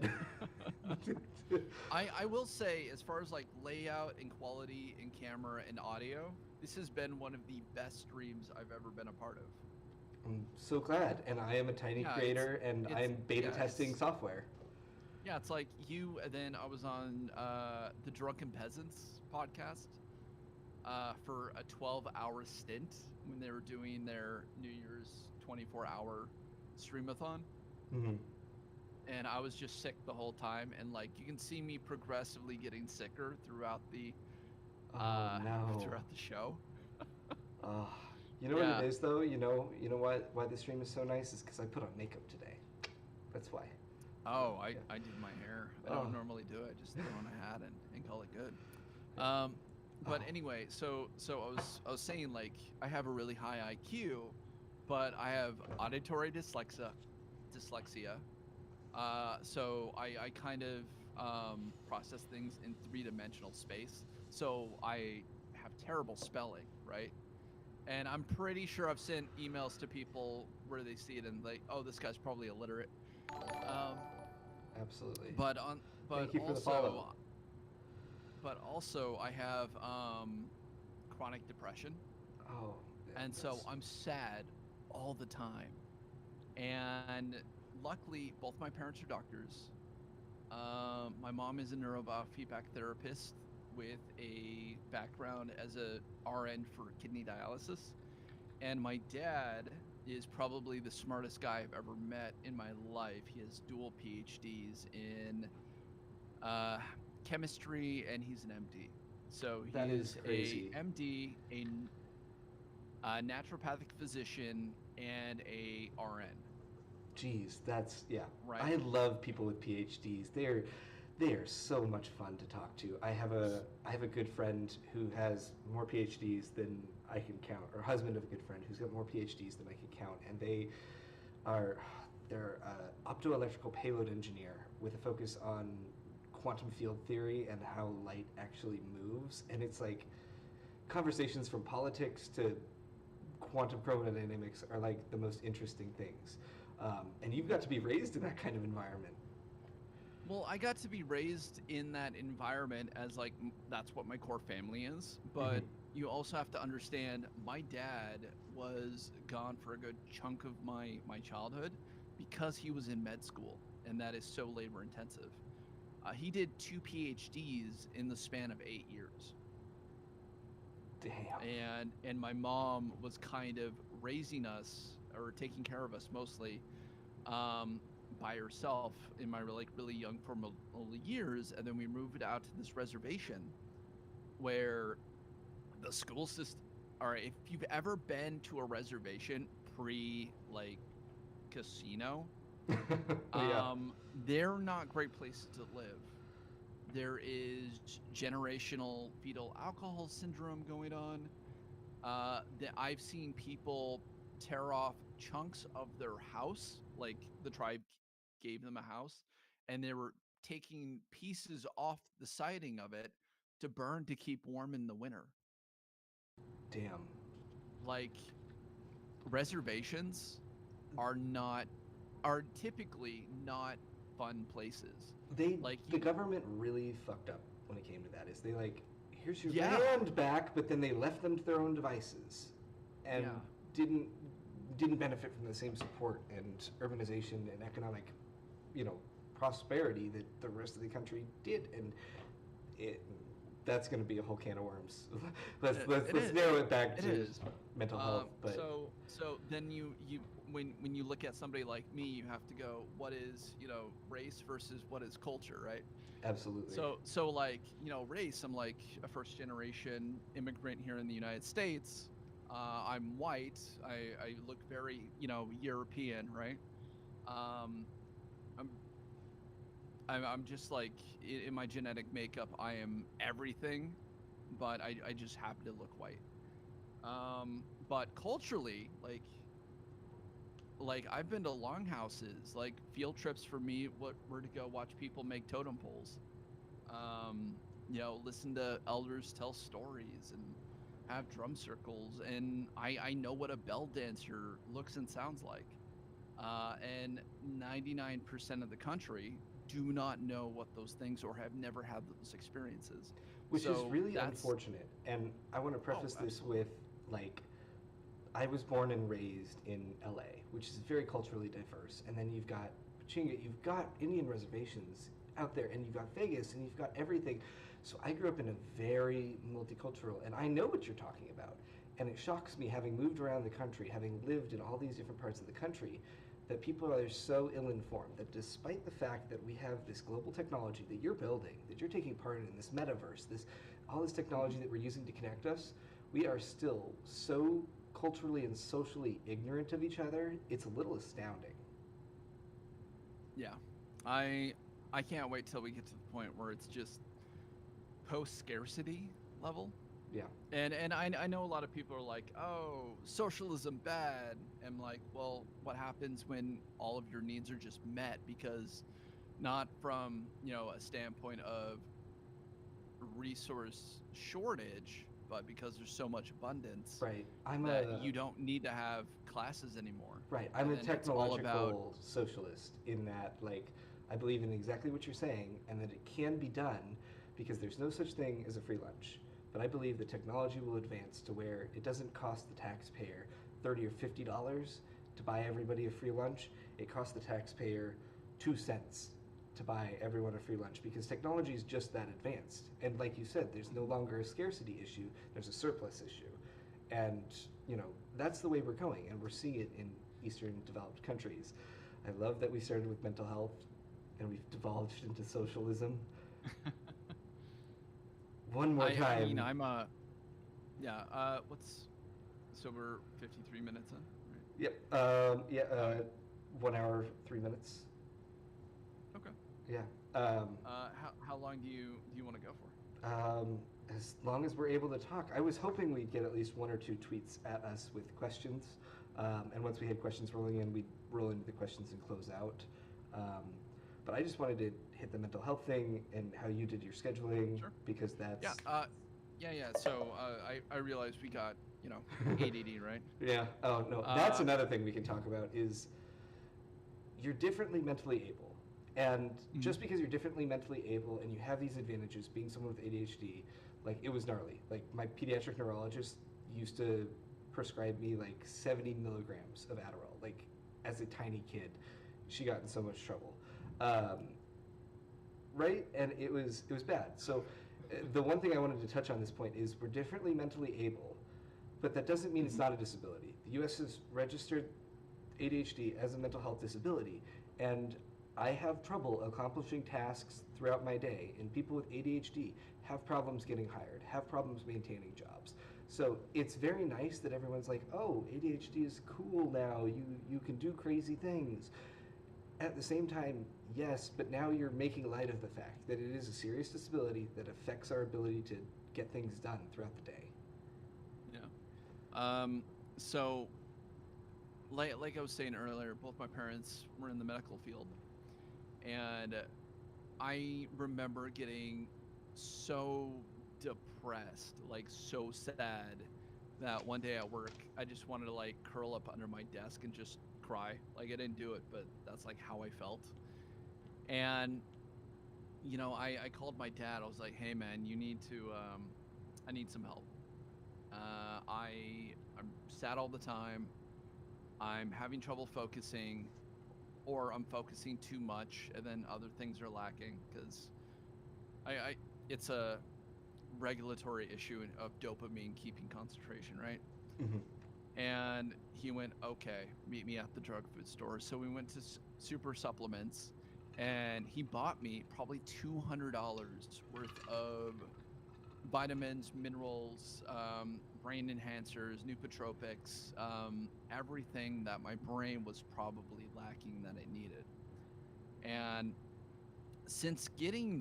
I will say, as far as like layout and quality and camera and audio, this has been one of the best streams I've ever been a part of. I'm so glad, and I am a tiny Yeah, creator, and I'm beta testing software. Yeah, it's like you, and then I was on the Drunken Peasants podcast for a 12-hour stint when they were doing their New Year's 24-hour streamathon. Mm-hmm. And I was just sick the whole time, and like you can see me progressively getting sicker throughout the throughout the show. You know what it is though? You know why the stream is so nice is because I put on makeup today. That's why. Oh, I did my hair. I don't normally do it. Just throw on a hat and call it good. But anyway, so I was saying like I have a really high IQ, but I have auditory dyslexia. So I kind of process things in three-dimensional space. So I have terrible spelling, right? And I'm pretty sure I've sent emails to people where they see it and like, oh, this guy's probably illiterate. Absolutely. But Thank you for the follow. But also I have chronic depression. Oh. And so I'm sad all the time. And luckily, both my parents are doctors. My mom is a neurofeedback therapist with a background as a RN for kidney dialysis. And my dad is probably the smartest guy I've ever met in my life. He has dual PhDs in chemistry, and he's an MD. So he is a MD, a naturopathic physician, and a RN. Geez, that's Right. I love people with PhDs. They are so much fun to talk to. I have a good friend who has more PhDs than I can count, or husband of a good friend who's got more PhDs than I can count, and they're optoelectrical payload engineer with a focus on quantum field theory and how light actually moves, and it's like conversations from politics to quantum chromodynamics are like the most interesting things. And you've got to be raised in that kind of environment. Well, I got to be raised in that environment as like that's what my core family is. Hmm. But you also have to understand my dad was gone for a good chunk of my childhood because he was in med school, and that is so labor intensive. He did two PhDs in the span of 8 years, Damn. and my mom was kind of raising us or taking care of us mostly um, by herself in my really young formative years, and then we moved out to this reservation where the school system. All right, if you've ever been to a reservation pre like casino, Yeah. they're not great places to live. There is generational fetal alcohol syndrome going on. That I've seen people tear off chunks of their house, like the tribe gave them a house, and they were taking pieces off the siding of it to burn to keep warm in the winter. Damn. Like reservations are not are typically not fun places. They Like the you government really fucked up when it came to that. Is they like, here's your yeah, land back, but then they left them to their own devices, and yeah. didn't didn't benefit from the same support and urbanization and economic, you know, prosperity that the rest of the country did. And it that's going to be a whole can of worms. It Let's is. narrow it back It to is. mental health. But So then you when you look at somebody like me, you have to go, what is race versus what is culture, right? absolutely. So like race. I'm like a first generation immigrant here in the United States. I'm white. I look very European, right? Um, I'm I'm just like in my genetic makeup, I am everything, but I just happen to look white. But culturally, like I've been to longhouses, like field trips for me. What were to go watch people make totem poles. Um, listen to elders tell stories and have drum circles, and I know what a bell dancer looks and sounds like. And 99% of the country do not know what those things or have never had those experiences. Which is So really that's unfortunate. And I want to oh, preface this absolutely. with, like, I was born and raised in LA, which is very culturally diverse. And then you've got Pachinga, you've got Indian reservations out there, and you've got Vegas, and you've got everything. So I grew up in a very multicultural, and I know what you're talking about. And it shocks me, having moved around the country, having lived in all these different parts of the country, that people are so ill informed that despite the fact that we have this global technology that you're building, that you're taking part in, this metaverse, this all this technology Mhm. that we're using to connect us, we are still so culturally and socially ignorant of each other. It's a little astounding. Yeah. I I can't wait till we get to the point where it's just post scarcity level. Yeah. And I know a lot of people are like, "Oh, socialism bad." And I'm like, "Well, what happens when all of your needs are just met because not from, a standpoint of resource shortage, but because there's so much abundance Right. that you don't need to have classes anymore." I'm And a then it's all about technological socialist in that, like, I believe in exactly what you're saying, and that it can be done because there's no such thing as a free lunch. But I believe the technology will advance to where it doesn't cost the taxpayer $30 or $50 to buy everybody a free lunch. It costs the taxpayer 2 cents to buy everyone a free lunch because technology is just that advanced. And like you said, there's no Mhm. longer a scarcity issue, there's a surplus issue. And, you know, that's the way we're going, and we're seeing it in Eastern developed countries. I love that we started with mental health and we've divulged into socialism. One more I mean, time. I'm yeah, what's so we're 53 minutes in, right? Yep. Yeah. Okay. 1 hour, 3 minutes. Okay. Yeah. Um, How long do you want to go for? um, as long as we're able to talk. I was hoping we'd get at least one or two tweets at us with questions. And once we had questions rolling in, we'd roll into the questions and close out. Um, but I just wanted to hit the mental health thing and how you did your scheduling Sure. because Yeah. that's. Yeah. So I realized we got ADD, right? Yeah. Oh no, that's Uh, another thing we can talk about is you're differently mentally able, And Mhm. just because you're differently mentally able and you have these advantages, being someone with ADHD, like it was gnarly. Like my pediatric neurologist used to prescribe me like 70 milligrams of Adderall. Like as a tiny kid, she got in so much trouble. Um, right? And it was bad. So the one thing I wanted to touch on this point is we're differently mentally able, but that doesn't mean it's Mhm. not a disability. The U.S. has registered ADHD as a mental health disability, and I have trouble accomplishing tasks throughout my day, and people with ADHD have problems getting hired, have problems maintaining jobs. So it's very nice that everyone's like, "Oh, ADHD is cool now. You can do crazy things." At the same time, yes, but now you're making light of the fact that it is a serious disability that affects our ability to get things done throughout the day. Yeah. Um, so, like I was saying earlier, both my parents were in the medical field, and I remember getting so depressed, like so sad, that one day at work, I just wanted to like curl up under my desk and just cry. Like I didn't do it, but that's like how I felt. And I called my dad. I was like, "Hey, man, you need to. I need some help. I'm sad all the time. I'm having trouble focusing, or I'm focusing too much, and then other things are lacking because I it's a regulatory issue of dopamine keeping concentration, right?" Mm-hmm. And he went, "Okay, meet me at the drug food store." So we went to Super Supplements, and he bought me probably $200 worth of vitamins, minerals, brain enhancers, nootropics, everything that my brain was probably lacking that it needed. And since getting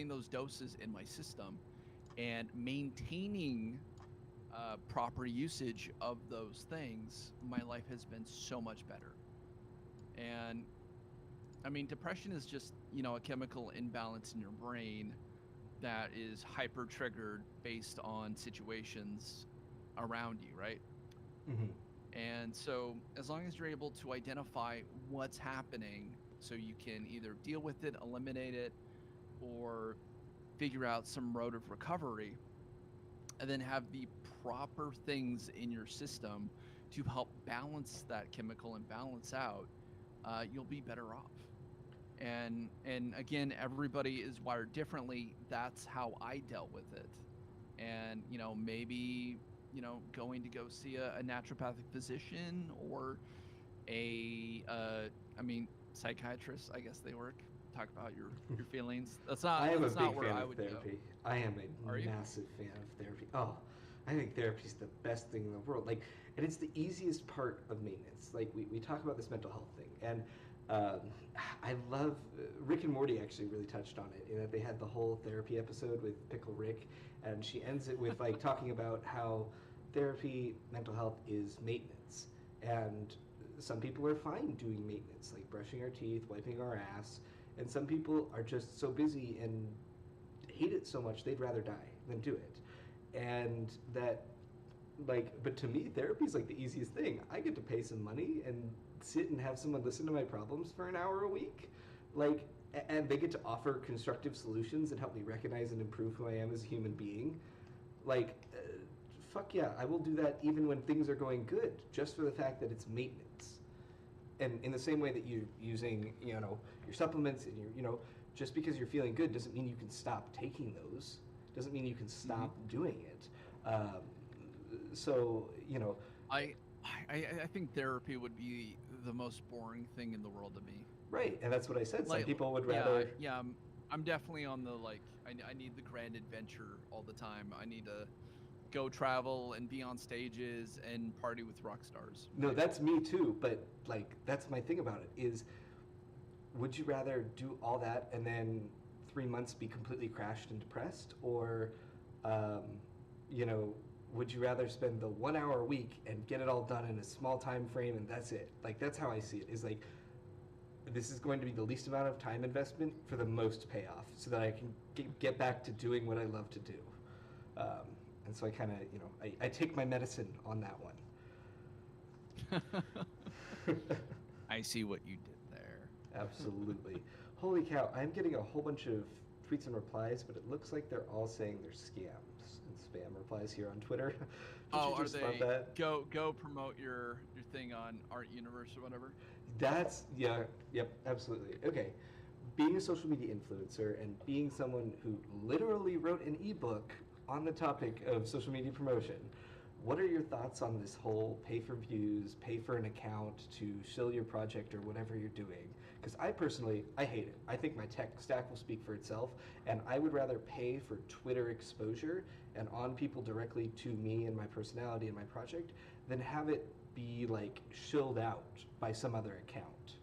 those doses in my system and maintaining proper usage of those things, my life has been so much better. And I mean, depression is just, a chemical imbalance in your brain that is hyper triggered based on situations around you, right? Mm-hmm. And so, as long as you're able to identify what's happening, so you can either deal with it, eliminate it, or figure out some road of recovery, and then have the proper things in your system to help balance that chemical imbalance out, you'll be better off. And again, everybody is wired differently. That's how I dealt with it. And maybe going to go see a naturopathic physician, or a I mean, psychiatrist, I guess they work, talk about your feelings. that's I not am a that's not big where fan I of would go. therapy. I am Are a you? massive fan of therapy. Oh, I think therapy is the best thing in the world. Like, and it's the easiest part of maintenance. Like, we talk about this mental health thing, and um, I love Rick and Morty actually really touched on it in that they had the whole therapy episode with Pickle Rick, and she ends it with like talking about how therapy, mental health is maintenance, and some people are fine doing maintenance, like brushing our teeth, wiping our ass, and some people are just so busy and hate it so much they'd rather die than do it. And that, like, but to me, therapy is like the easiest thing. I get to pay some money and sit and have someone listen to my problems for an hour a week. Like, and they get to offer constructive solutions and help me recognize and improve who I am as a human being. Like, fuck yeah, I will do that even when things are going good, just for the fact that it's maintenance. And in the same way that you're using, your supplements and just because you're feeling good doesn't mean you can stop taking those. Doesn't mean you can Hmm. stop doing it. So I, I think therapy would be the most boring thing in the world to me. right, and that's what I said. Some Like, people would yeah, rather. yeah. I'm definitely on the like. I need the grand adventure all the time. I need to go travel and be on stages and party with rock stars, No, right? that's me too. But like, that's my thing about it is, would you rather do all that and then 3 months be completely crashed and depressed, or, um, you know, would you rather spend the 1 hour a week and get it all done in a small time frame and that's it? Like that's how I see it. Is like this is going to be the least amount of time investment for the most payoff, so that I can get back to doing what I love to do. Um, and so I kind of, I take my medicine on that one. I see what you did there. Absolutely. Holy cow, I'm getting a whole bunch of tweets and replies, but it looks like they're all saying they're scams and spam replies here on Twitter. Don't you Oh, are just love they that? go promote your thing on Art Universe or whatever? That's, yeah, yep, absolutely. Okay. Being a social media influencer and being someone who literally wrote an ebook on the topic of social media promotion, what are your thoughts on this whole pay for views, pay for an account to shill your project or whatever you're doing? Because I personally, I hate it. I think my tech stack will speak for itself, and I would rather pay for Twitter exposure and on people directly to me and my personality and my project than have it be like shilled out by some other account.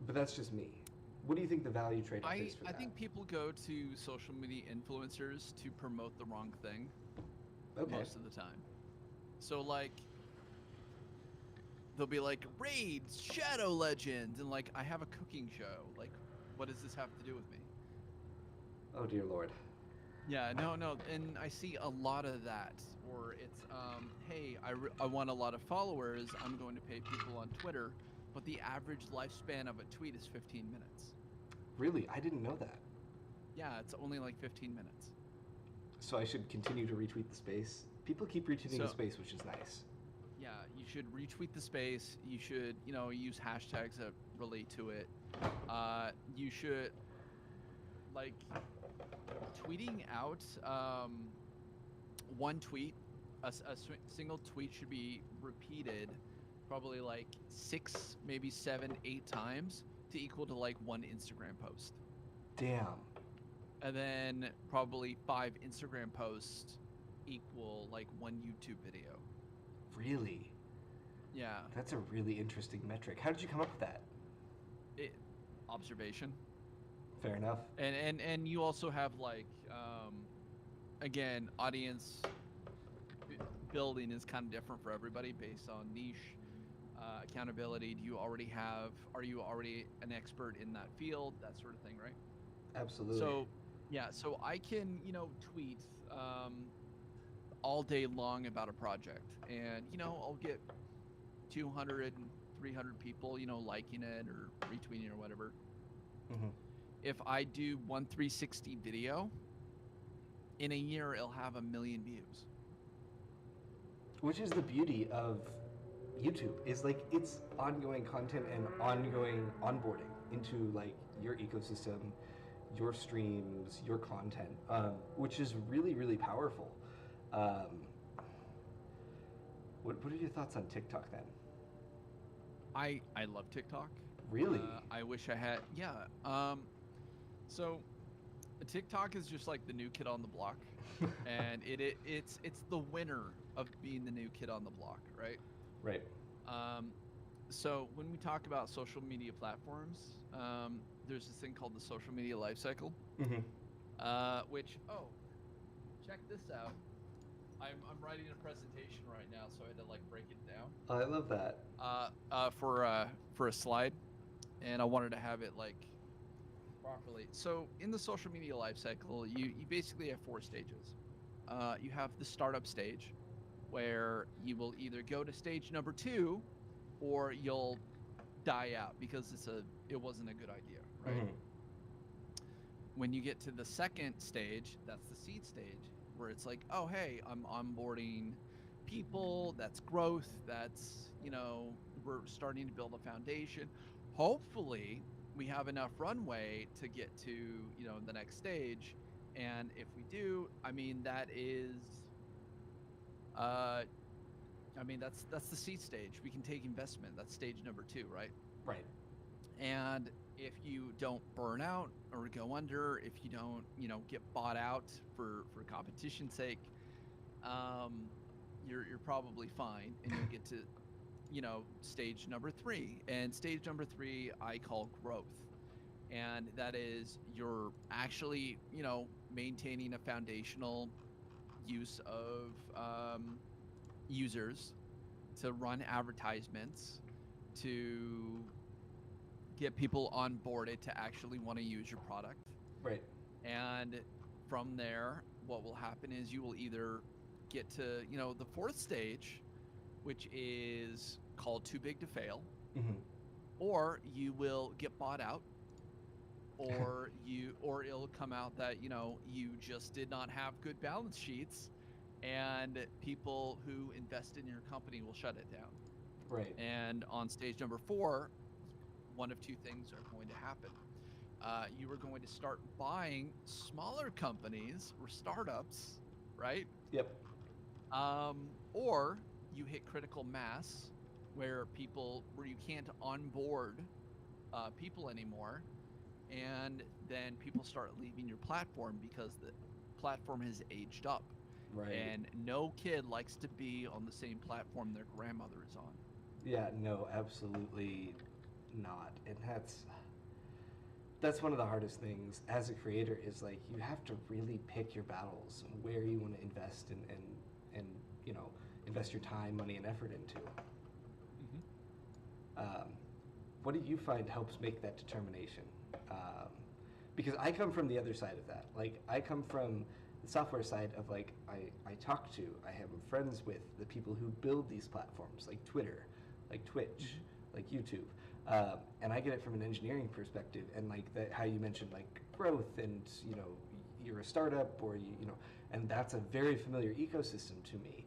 But that's just me. What do you think the value trade-off is for I that? think people go to social media influencers to promote the wrong thing Okay. most of the time. So like they'll be like raids, Shadow Legends, and like I have a cooking show. Like, what does this have to do with me? Oh dear lord. Yeah, no, and I see a lot of that. Or it's, hey, I want a lot of followers. I'm going to pay people on Twitter, but the average lifespan of a tweet is 15 minutes. Really? I didn't know that. Yeah, it's only like 15 minutes. So I should continue to retweet the space? People keep retweeting the So space, which is nice. yeah, you should retweet the space. You should, use hashtags that relate to it. You should like tweeting out one tweet. Single tweet should be repeated probably like 6, maybe 7, 8 times to equal to like one Instagram post. Damn. And then probably 5 Instagram posts equal like one YouTube video. Really? Yeah. That's a really interesting metric. How did you come up with that? It, observation. Fair enough. And you also have like again, audience building is kind of different for everybody based on niche, accountability. Are you already an expert in that field, that sort of thing, right? Absolutely. So yeah, so I can tweet all day long about a project, and I'll get 200 300 people liking it or retweeting or whatever. hmm If I do one 360 video in a year, it'll have 1 million views. Which is the beauty of YouTube, is like it's ongoing content and ongoing onboarding into like your ecosystem, your streams, your content, which is really, really powerful. Um, what are your thoughts on TikTok then? I love TikTok. Really? I wish I had. Yeah. So TikTok is just like the new kid on the block, and it's the winner of being the new kid on the block, right? Right. Um, so when we talk about social media platforms, there's this thing called the social media life cycle, hmm which check this out. I'm writing a presentation right now, so I had to like break it down I love that. for a slide, and I wanted to have it like properly. So in the social media life cycle, you basically have 4 stages. You have the startup stage, where you will either go to stage number 2, or you'll die out because it wasn't a good idea, right? hmm When you get to the second stage, that's the seed stage, where it's like, oh hey, I'm onboarding people, that's growth, that's we're starting to build a foundation. Hopefully we have enough runway to get to the next stage, and if we do, I mean that's the seed stage. We can take investment. That's stage number 2, right? Right. And if you don't burn out or go under, if you don't, get bought out for competition's sake, you're probably fine, and you'll get to, stage number 3. And stage number 3 I call growth, and that is you're actually, maintaining a foundational use of users to run advertisements to get people onboarded to actually want to use your product. Right. And from there, what will happen is you will either get to, the 4th stage, which is called too big to fail. hmm or you will get bought out, or it'll come out that you just did not have good balance sheets, and people who invest in your company will shut it down. Right. And on stage number 4, one of two things are going to happen. You are going to start buying smaller companies or startups, right? Yep. Or you hit critical mass where you can't onboard people anymore, and then people start leaving your platform because the platform has aged up, Right. and no kid likes to be on the same platform their grandmother is on. Yeah, no, absolutely not. And that's one of the hardest things as a creator is like you have to really pick your battles and where you want to invest and you know invest your time, money, and effort into. Hmm. Um, what do you find helps make that determination? Um, because I come from the other side of that. Like I come from the software side of like I talk to, I am friends with the people who build these platforms like Twitter, like Twitch, like YouTube. And I get it from an engineering perspective, and like that, how you mentioned like growth, and you're a startup, or and that's a very familiar ecosystem to me.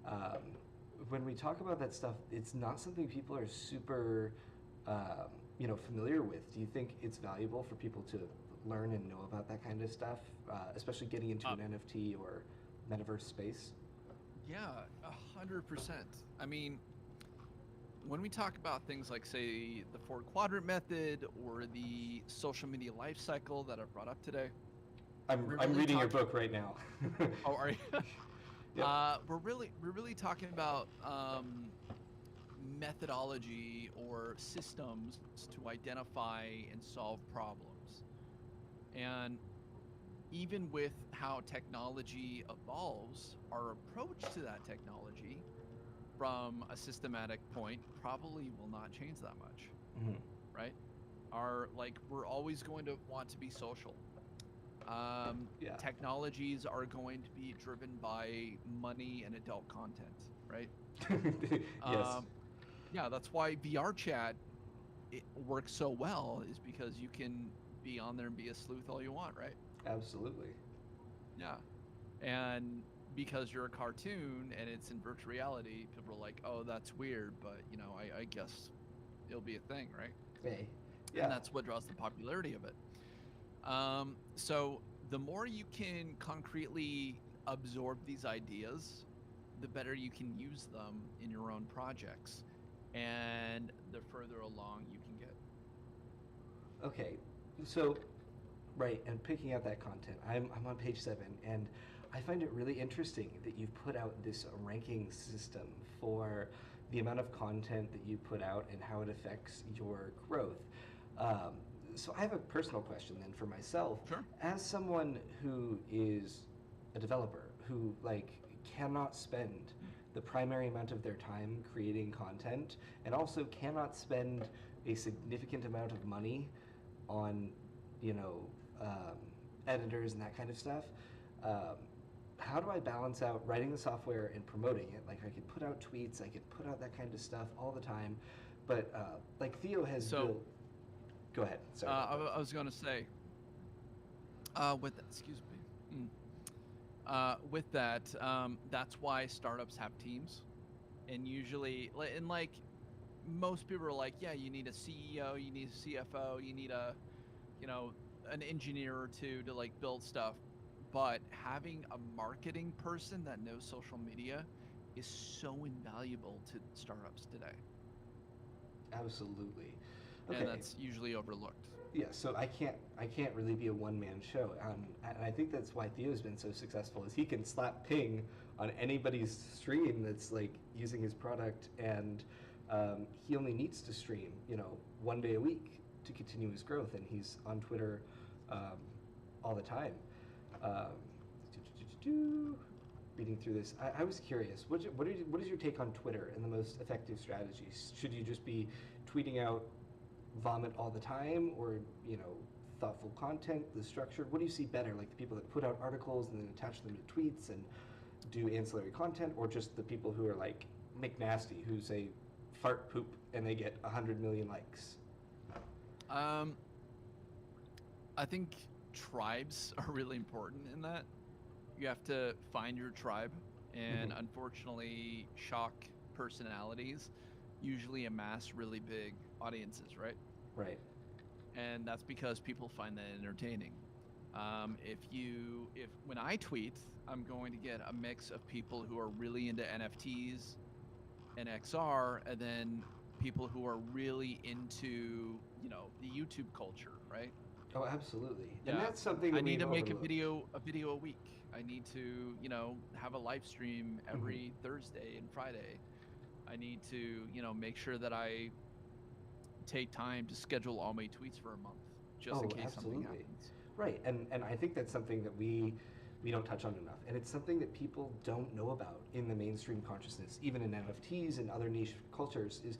Um, when we talk about that stuff, it's not something people are super, familiar with. Do you think it's valuable for people to learn and know about that kind of stuff, especially getting into Uh, an NFT or metaverse space? yeah, 100%. I mean, when we talk about things like, say, the 4 quadrant method or the social media life cycle that I've brought up today, we're I'm really reading your talking. book right now. Oh, are you? Yep. We're really talking about methodology or systems to identify and solve problems. And even with how technology evolves, our approach to that technology from a systematic point probably will not change that much, Mhm. right? We're always going to want to be social. Yeah. Technologies are going to be driven by money and adult content, right? Yes. Um, yeah, that's why VR chat it works so well, is because you can be on there and be a sleuth all you want, right? Absolutely. Yeah. And because you're a cartoon and it's in virtual reality, people are like, "Oh, that's weird," but I guess it'll be a thing, right? Hey. And Yeah. that's what draws the popularity of it. So the more you can concretely absorb these ideas, the better you can use them in your own projects, and the further along you can get. Okay. So, right, and picking out that content, I'm on page 7, and I find it really interesting that you've put out this ranking system for the amount of content that you put out and how it affects your growth. Um, so I have a personal question then for myself, Sure. as someone who is a developer who like cannot spend the primary amount of their time creating content, and also cannot spend a significant amount of money on, you know, um, editors and that kind of stuff. Um, how do I balance out writing the software and promoting it? Like I could put out tweets, I could put out that kind of stuff all the time, but like Theo has So built. Go ahead. Sorry about that. I was going to say, with that, excuse me. With that, that's why startups have teams, and usually, and like most people are like, yeah, you need a CEO, you need a CFO, you need you know, an engineer or two to like build stuff. But having a marketing person that knows social media is so invaluable to startups today, Absolutely. and Okay. that's usually overlooked. Yeah, so I can't really be a one man show, and I think that's why Theo's been so successful. Is he can slap ping on anybody's stream that's like using his product, and he only needs to stream, 1 day a week to continue his growth, and he's on Twitter um, all the time. Um, Reading through this, I was curious. What is your take on Twitter and the most effective strategies? Should you just be tweeting out vomit all the time, or thoughtful content, the structure? What do you see better, like the people that put out articles and then attach them to tweets and do ancillary content, or just the people who are like McNasty, who's a fart poop and they get 100 million likes? Um, I think tribes are really important in that. You have to find your tribe, and Hmm. unfortunately, shock personalities usually amass really big audiences, right? Right. And that's because people find that entertaining. If when I tweet, I'm going to get a mix of people who are really into NFTs and XR, and then people who are really into the YouTube culture, right? Oh, absolutely. And Yeah, that's something I that need we've to make a overlooked. video a week. I need to have a live stream Hmm. every Thursday and Friday. I need to make sure that I take time to schedule all my tweets for a month, just in Oh, case something absolutely. happens. Right. And I think that's something that we don't touch on enough. And it's something that people don't know about in the mainstream consciousness, even in NFTs and other niche cultures, is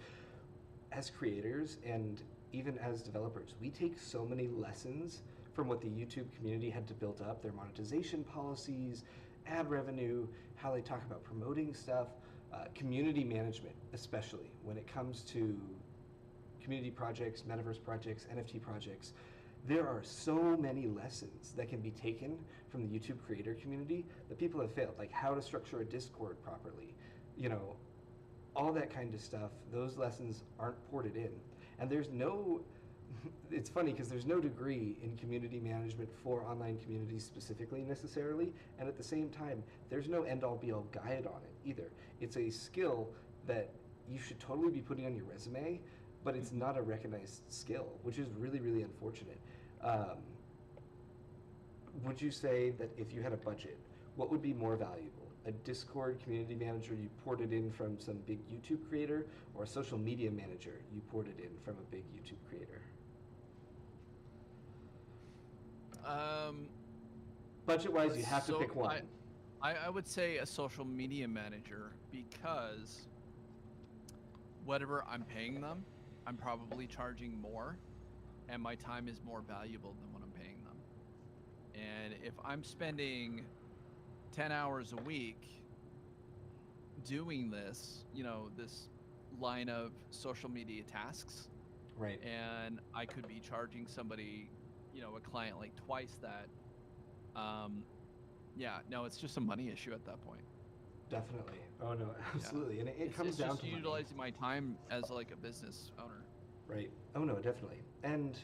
as creators and even as developers, we take so many lessons from what the YouTube community had to build up, their monetization policies, ad revenue, how they talk about promoting stuff, community management, especially when it comes to community projects, metaverse projects, NFT projects. There are so many lessons that can be taken from the YouTube creator community that people have failed, like how to structure a Discord properly, you know, all that kind of stuff. Those lessons aren't ported in, and there's no. It's funny because there's no degree in community management for online communities specifically necessarily, and at the same time, there's no end all be all guide on it either. It's a skill that you should totally be putting on your resume, but it's Hmm. not a recognized skill, which is really, really unfortunate. Um, would you say that if you had a budget, what would be more valuable? A Discord community manager you ported in from some big YouTube creator, or a social media manager you ported in from a big YouTube creator? Um, Budget wise, you have to so pick one. I would say a social media manager because whatever I'm paying them, I'm probably charging more, and my time is more valuable than what I'm paying them. And if I'm spending 10 hours a week doing this, this line of social media tasks, Right. and I could be charging somebody, a client like twice that. Um, yeah, no, it's just a money issue at that point. Definitely. Oh no, Yeah, absolutely. And it comes it's down just to money. utilizing my time as like a business owner. Right. Oh no, definitely. And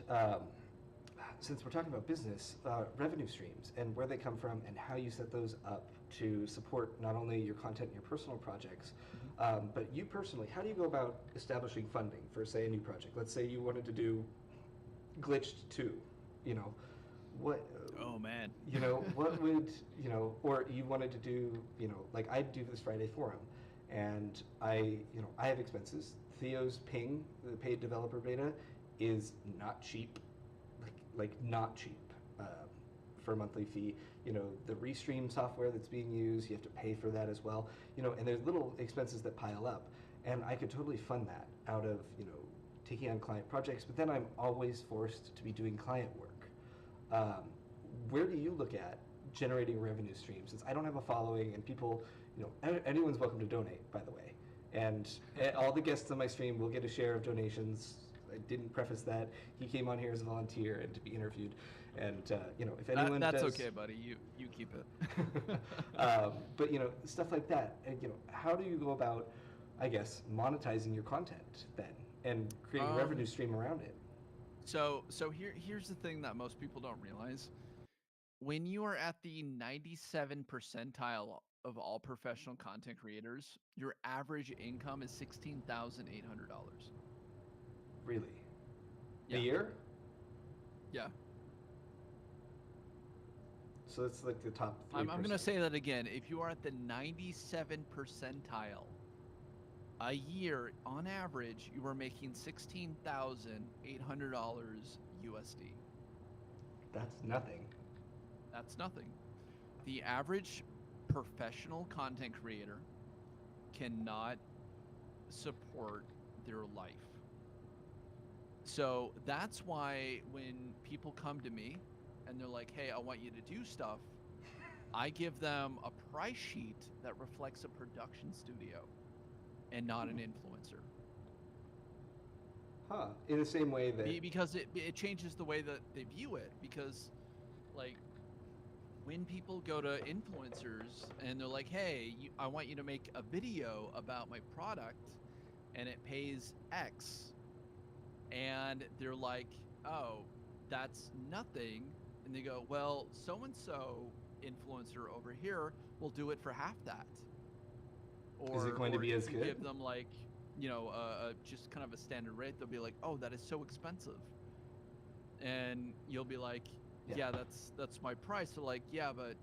since we're talking about business, revenue streams and where they come from and how you set those up to support not only your content and your personal projects, Hmm. but you personally, how do you go about establishing funding for, say, a new project? Let's say you wanted to do Glitched 2, you know, what, Oh man. what would, or you wanted to do, like I do this Friday forum, and I have expenses. Theo's ping, the paid developer beta, is not cheap, like not cheap, for a monthly fee. The restream software that's being used, you have to pay for that as well. And there's little expenses that pile up, and I could totally fund that out of taking on client projects. But then I'm always forced to be doing client work. Um, where do you look at generating revenue streams? Since I don't have a following, and people, anyone's welcome to donate, by the way. And all the guests on my stream will get a share of donations. I didn't preface that. He came on here as a volunteer and to be interviewed. And if anyone That's does, okay, buddy. You keep it. but stuff like that. And how do you go about, I guess, monetizing your content then, and creating a revenue um, stream around it? so here's the thing that most people don't realize. When you are at the 97 percentile of all professional content creators, your average income is $16,800. Really, a Yeah. year? Yeah. So that's like the top three I'm going to percent. say that again. If you are at the 97 percentile a year, on average, you are making $16,800 USD. That's nothing. That's nothing. The average professional content creator cannot support their life. So that's why when people come to me and they're like, hey, I want you to do stuff, I give them a price sheet that reflects a production studio and not an influencer. Huh. In the same way that. because it changes the way that they view it. Because like when people go to influencers and they're like, "Hey, I want you to make a video about my product," and it pays X, and they're like, "Oh, that's nothing," and they go, "Well, so and so influencer over here will do it for half that," Is it going to or be if as you good? give them like just kind of a standard rate, they'll be like, "Oh, that is so expensive," and you'll be like, Yeah. "Yeah, that's my price." So like, "Yeah, but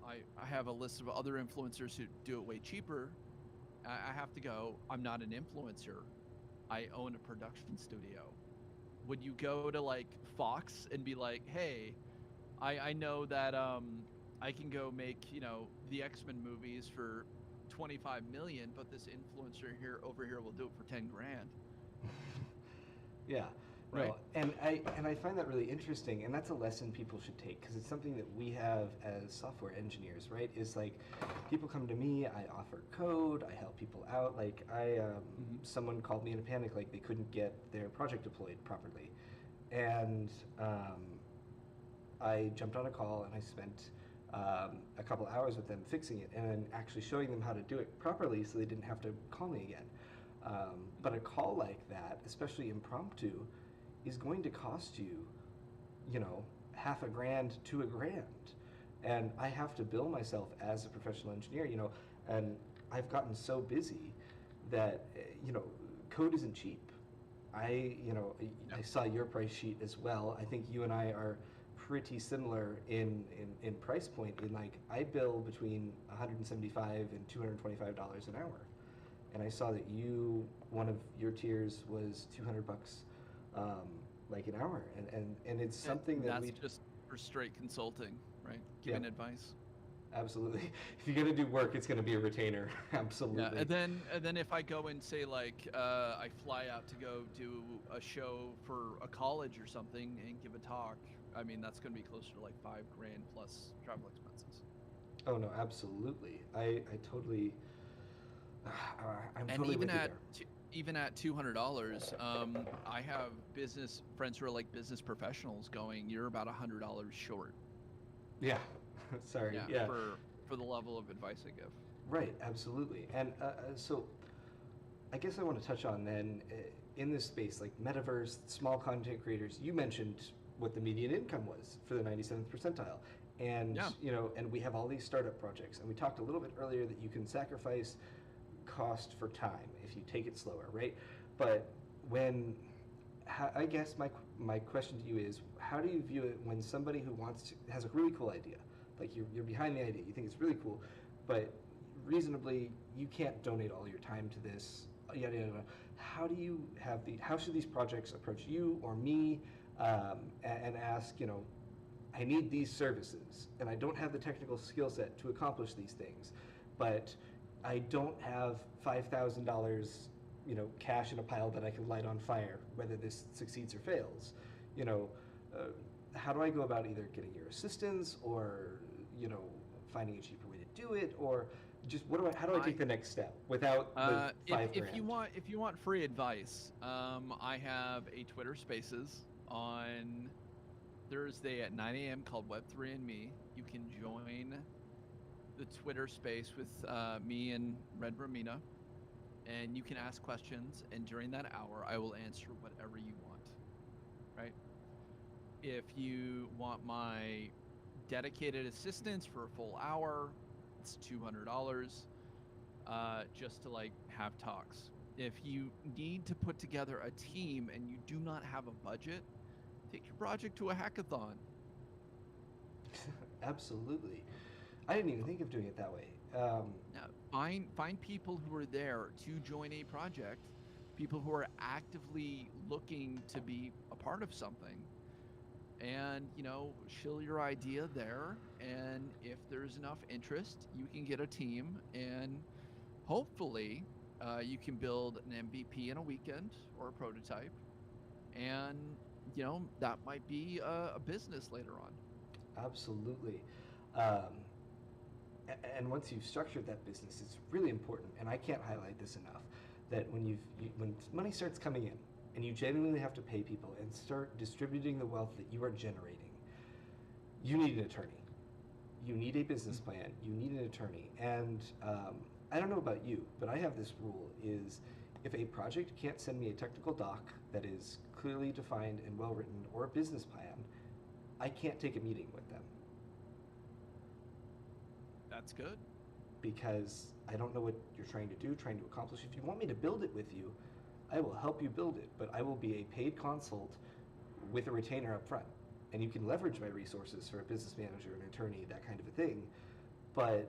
I have a list of other influencers who do it way cheaper." I have to go, "I'm not an influencer. I own a production studio." Would you go to like Fox and be like, "Hey, I know that I can go make, the X-Men movies for 25 million, but this influencer here over here will do it for 10 grand." Yeah. Right? No, and I find that really interesting, and that's a lesson people should take because it's something that we have as software engineers, right? Is like people come to me, I offer code, I help people out. Like Hmm. someone called me in a panic, like they couldn't get their project deployed properly, and I jumped on a call and I spent a couple hours with them fixing it and then actually showing them how to do it properly so they didn't have to call me again. But a call like that, especially impromptu, is going to cost you, you know, half a grand to a grand. And I have to bill myself as a professional engineer, and I've gotten so busy that, code isn't cheap. I Yeah. saw your price sheet as well. I think you and I are pretty similar in price point. In like, I bill between 175 and $225 an hour, and I saw that one of your tiers was 200 bucks, um, like an hour, and it's something And that that's we, just for straight consulting, right? yeah, Giving advice. absolutely. If you're gonna do work, it's gonna be a retainer, Yeah, absolutely. and then if I go and say like I fly out to go do a show for a college or something and give a talk, I mean that's going to be closer to like 5 grand plus travel expenses. Oh no, absolutely. I totally, I'm And totally with you there. even at $200, I have business friends who are like business professionals going, "You're about $100 short." Yeah, sorry. Yeah, Yeah, for the level of advice I give. right. Absolutely. And so I guess I want to touch on then, in this space, like metaverse, small content creators. You mentioned what the median income was for the 97th percentile, and Yeah. and we have all these startup projects, and we talked a little bit earlier that you can sacrifice cost for time if you take it slower, right? But when I guess my question to you is, how do you view it when somebody who has a really cool idea, like you're behind the idea, you think it's really cool, but reasonably you can't donate all your time to this, yada yada. Yada. How should these projects approach you or me, and ask, I need these services, and I don't have the technical skill set to accomplish these things, but I don't have $5,000, cash in a pile that I can light on fire, whether this succeeds or fails. You know, uh, how do I go about either getting your assistance or, you know, finding a cheaper way to do it, or just how do I take I the next step without the five if you grand? want free advice, I have a Twitter Spaces on Thursday at 9 a.m. called Web3 and Me. You can join the Twitter space with me and Red Romina, and you can ask questions. And during that hour, I will answer whatever you want. Right? If you want my dedicated assistance for a full hour, it's $200, just to like have talks. If you need to put together a team and you do not have a budget, take your project to a hackathon. Absolutely. I didn't even think of doing it that way. Now, find people who are there to join a project, people who are actively looking to be a part of something, and shill your idea there. And if there's enough interest, you can get a team, and hopefully, you can build an MVP in a weekend or a prototype, and that might be a business later on. Absolutely. Um, and once you've structured that business, it's really important, and I can't highlight this enough, that when money starts coming in, and you genuinely have to pay people and start distributing the wealth that you are generating, you need an attorney. You need a business plan. You need an attorney. And I don't know about you, but I have this rule is if a project can't send me a technical doc that is clearly defined and well written or a business plan, I can't take a meeting with them. That's good. Because I don't know what you're trying to do, trying to accomplish. If you want me to build it with you, I will help you build it, but I will be a paid consult with a retainer up front. And you can leverage my resources for a business manager, an attorney, that kind of a thing. But,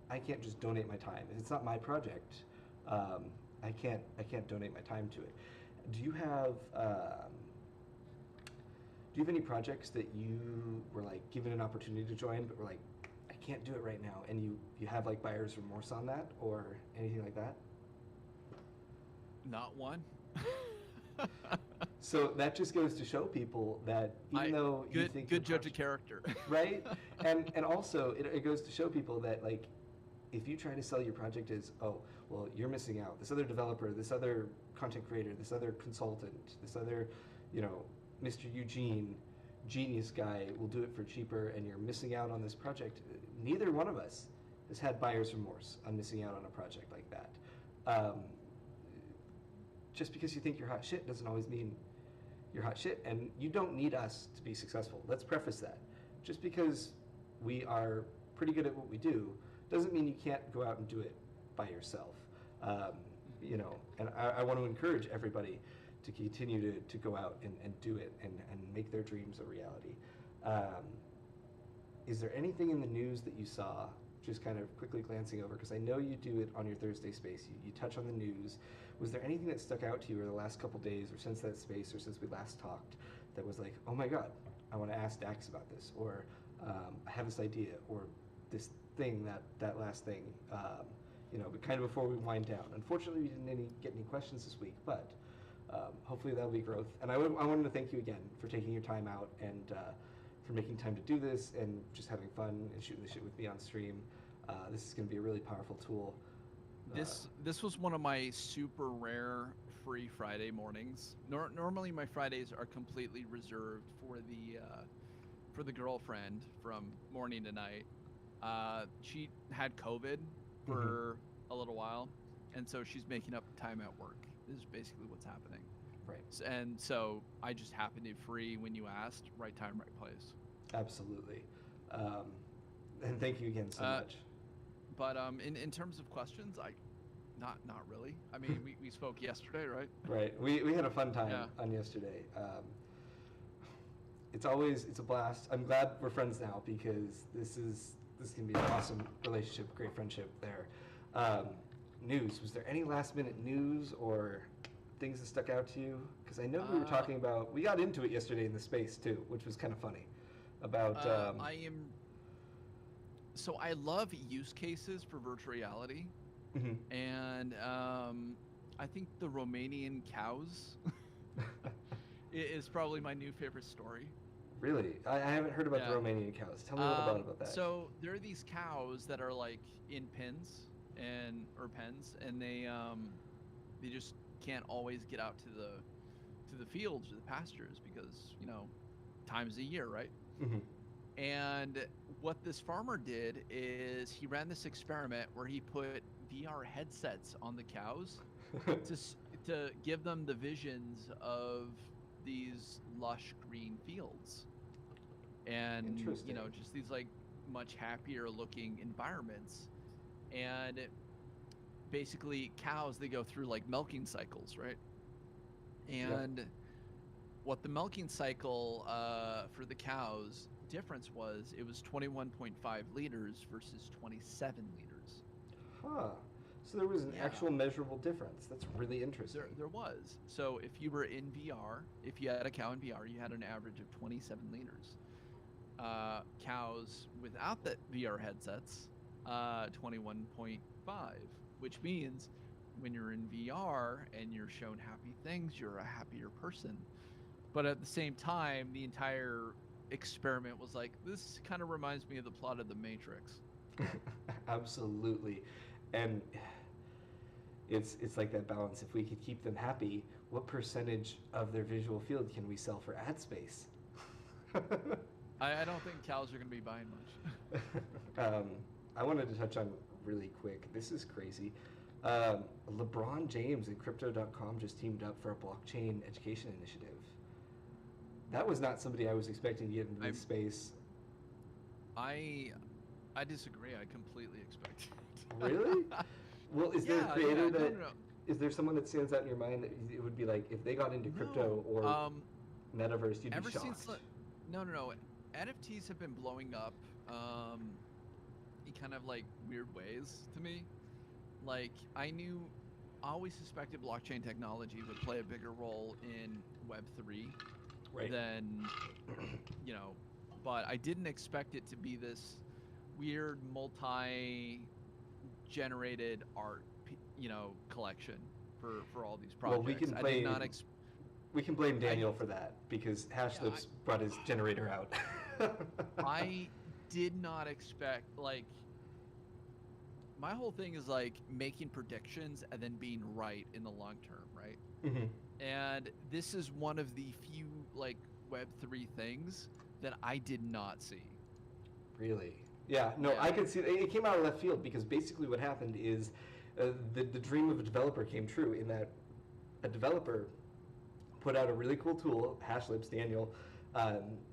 I can't just donate my time. If it's not my project, I can't donate my time to it. Do you have any projects that you were like given an opportunity to join, but were like, I can't do it right now, and you have like buyer's remorse on that or anything like that? Not one. So that just goes to show people that even though you think good judge of character, right? And also it goes to show people that like if you try to sell your project as, oh, well, you're missing out. This other developer, this other content creator, this other consultant, this other, Mr. Eugene, genius guy will do it for cheaper, and you're missing out on this project. Neither one of us has had buyer's remorse on missing out on a project like that. Just because you think you're hot shit doesn't always mean you're hot shit, and you don't need us to be successful. Let's preface that. Just because we are pretty good at what we do doesn't mean you can't go out and do it by yourself. And I want to encourage everybody to continue to go out and do it and make their dreams a reality. Is there anything in the news that you saw, just kind of quickly glancing over, because I know you do it on your Thursday space, you touch on the news. Was there anything that stuck out to you over the last couple days or since that space or since we last talked that was like, oh my God, I want to ask Dax about this, or I have this idea, or this thing, that last thing, but kind of before we wind down. Unfortunately, we didn't get any questions this week, but hopefully that'll be growth. And I wanted to thank you again for taking your time out and for making time to do this and just having fun and shooting the shit with me on stream. This is going to be a really powerful tool. This was one of my super rare free Friday mornings. Normally my Fridays are completely reserved for the girlfriend from morning to night. She had COVID for a little while, and so she's making up time at work. This is basically what's happening. Right. And so I just happened to be free when you asked. Right time, right place. Absolutely. And thank you again so much. But in terms of questions, not really. I mean, we spoke yesterday, right? Right. We had a fun time on yesterday. It's a blast. I'm glad we're friends now because this can be an awesome relationship, great friendship there. News. Was there any last minute news or things that stuck out to you? Because I know we were talking about, we got into it yesterday in the space too, which was kind of funny. About So I love use cases for virtual reality, and I think the Romanian cows is probably my new favorite story. Really? I haven't heard about the Romanian cows. Tell me about that. So there are these cows that are like in pens or pens, and they just can't always get out to the fields or the pastures because times a year, right? And what this farmer did is he ran this experiment where he put VR headsets on the cows to give them the visions of these lush green fields, and just these like much happier looking environments. And basically cows, they go through like milking cycles, right? And what the milking cycle for the cows difference was, it was 21.5 liters versus 27 liters. So there was an actual measurable difference. That's really interesting. There was. So if you were in VR, if you had a cow in VR, you had an average of 27 liters. Cows without the VR headsets, 21.5, which means when you're in VR and you're shown happy things, you're a happier person. But at the same time, the entire experiment was like, this kind of reminds me of the plot of The Matrix. Absolutely. And it's like that balance. If we could keep them happy what percentage of their visual field can we sell for ad space? I don't think cows are going to be buying much. um, I wanted to touch on really quick. This is crazy. LeBron James and Crypto.com just teamed up for a blockchain education initiative. That was not somebody I was expecting to get into this space. I disagree. I completely expect it. Really? Well, is there a creator that no. is there someone that stands out in your mind that it would be like if they got into crypto or metaverse, you'd be shocked? No. NFTs have been blowing up in kind of like weird ways to me. Like I always suspected blockchain technology would play a bigger role in Web3 than, but I didn't expect it to be this weird multi-generated art, collection for all these projects. Well, we can blame Daniel for that because Hashlips brought his generator out. I did not expect, my whole thing is making predictions and then being right in the long term, right? Mm-hmm. And this is one of the few Web3 things that I did not see. Really? Yeah, no, I could see it came out of left field because basically what happened is the dream of a developer came true in that a developer put out a really cool tool, Hashlips, Daniel,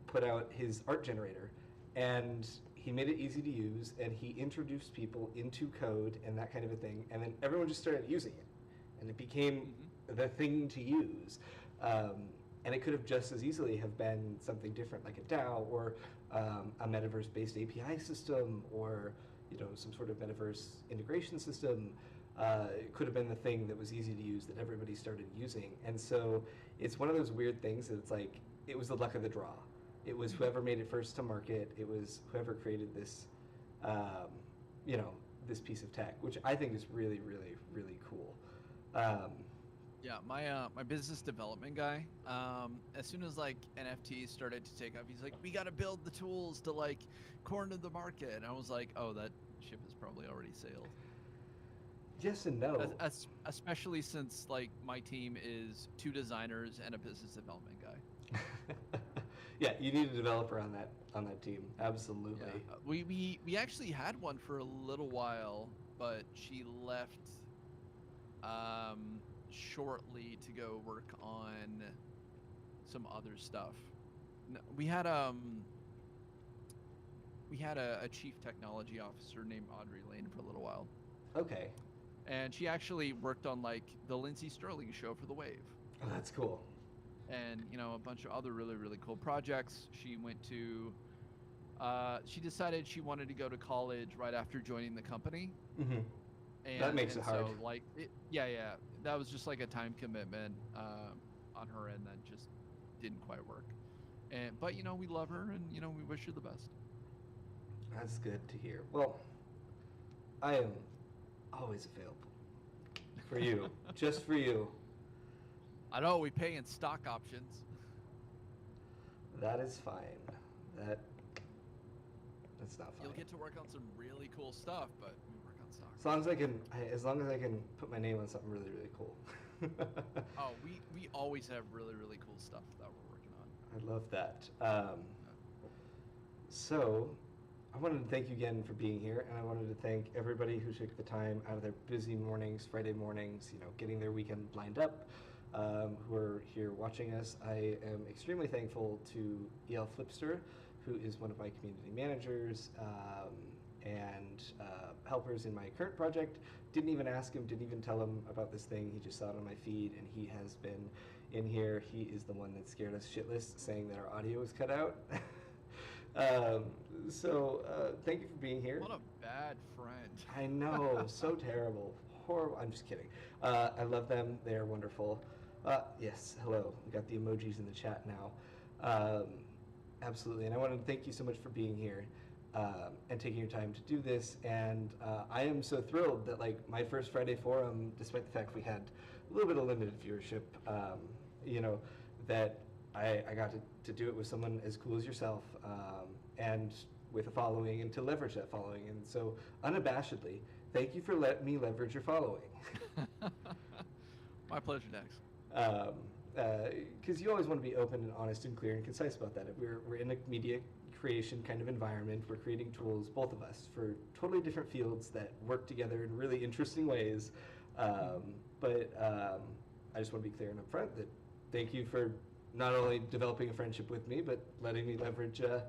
put out his art generator, and he made it easy to use, and he introduced people into code and that kind of a thing, and then everyone just started using it, and it became the thing to use. And it could have just as easily have been something different, like a DAO or a metaverse-based API system, or some sort of metaverse integration system. It could have been the thing that was easy to use that everybody started using. And so it's one of those weird things that it's like it was the luck of the draw. It was whoever made it first to market. It was whoever created this, this piece of tech, which I think is really, really, really cool. Yeah, my business development guy, as soon as NFTs started to take off, he's like, we got to build the tools to corner the market. And I was like, oh, that ship has probably already sailed. Yes and no. Especially since my team is 2 designers and a business development guy. Yeah, you need a developer on that team. Absolutely. Yeah. We actually had one for a little while, but she left shortly to go work on some other stuff. We had a chief technology officer named Audrey Lane for a little while. Okay. And she actually worked on the Lindsey Sterling show for The Wave. Oh, that's cool. And a bunch of other really, really cool projects. She went to she decided she wanted to go to college right after joining the company. Mm-hmm. That makes it hard. So that was just a time commitment on her end that just didn't quite work. But we love her and we wish her the best. That's good to hear. Well, I am always available for you, just for you. I know we pay in stock options. That is fine. That's not fine. You'll get to work on some really cool stuff, but we work on stock. As long as I can put my name on something really, really cool. Oh, we always have really, really cool stuff that we're working on. I love that. So, I wanted to thank you again for being here, and I wanted to thank everybody who took the time out of their busy mornings, Friday mornings, getting their weekend lined up, who are here watching us. I am extremely thankful to E.L. Flipster, who is one of my community managers and helpers in my current project. Didn't even ask him, didn't even tell him about this thing. He just saw it on my feed, and he has been in here. He is the one that scared us shitless, saying that our audio was cut out. Thank you for being here. What a bad friend. I know, so terrible. Horrible. I'm just kidding. I love them. They are wonderful. Yes, hello. We got the emojis in the chat now. Absolutely. And I wanted to thank you so much for being here and taking your time to do this. And I am so thrilled that my first Friday forum, despite the fact we had a little bit of limited viewership, that I got to do it with someone as cool as yourself and with a following and to leverage that following. And so unabashedly, thank you for letting me leverage your following. My pleasure, Dax. Because you always want to be open and honest and clear and concise about that. We're in a media creation kind of environment. We're creating tools, both of us, for totally different fields that work together in really interesting ways. But I just want to be clear and upfront that thank you for not only developing a friendship with me, but letting me leverage your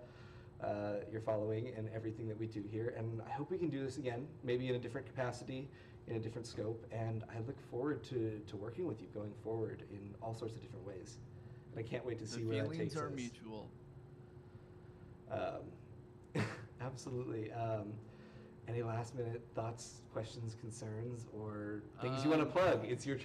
following and everything that we do here. And I hope we can do this again, maybe in a different capacity, in a different scope. And I look forward to working with you going forward in all sorts of different ways. And I can't wait to see where that takes us. The feelings are mutual. Absolutely. Any last minute thoughts, questions, concerns, or things you want to plug? It's your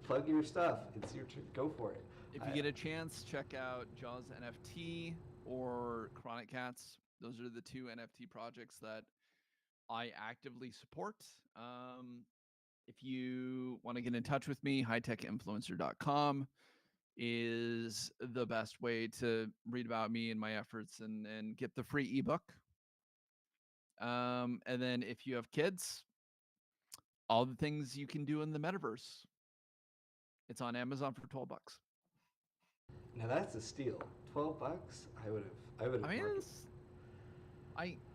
plug your stuff. It's your go for it. If you get a chance, check out Jaws NFT or Chronic Cats. Those are the two NFT projects that I actively support. If you want to get in touch with me, hightechinfluencer.com is the best way to read about me and my efforts and get the free ebook. And then if you have kids, all the things you can do in the metaverse. It's on Amazon for $12. Now that's a steal. $12. I would have.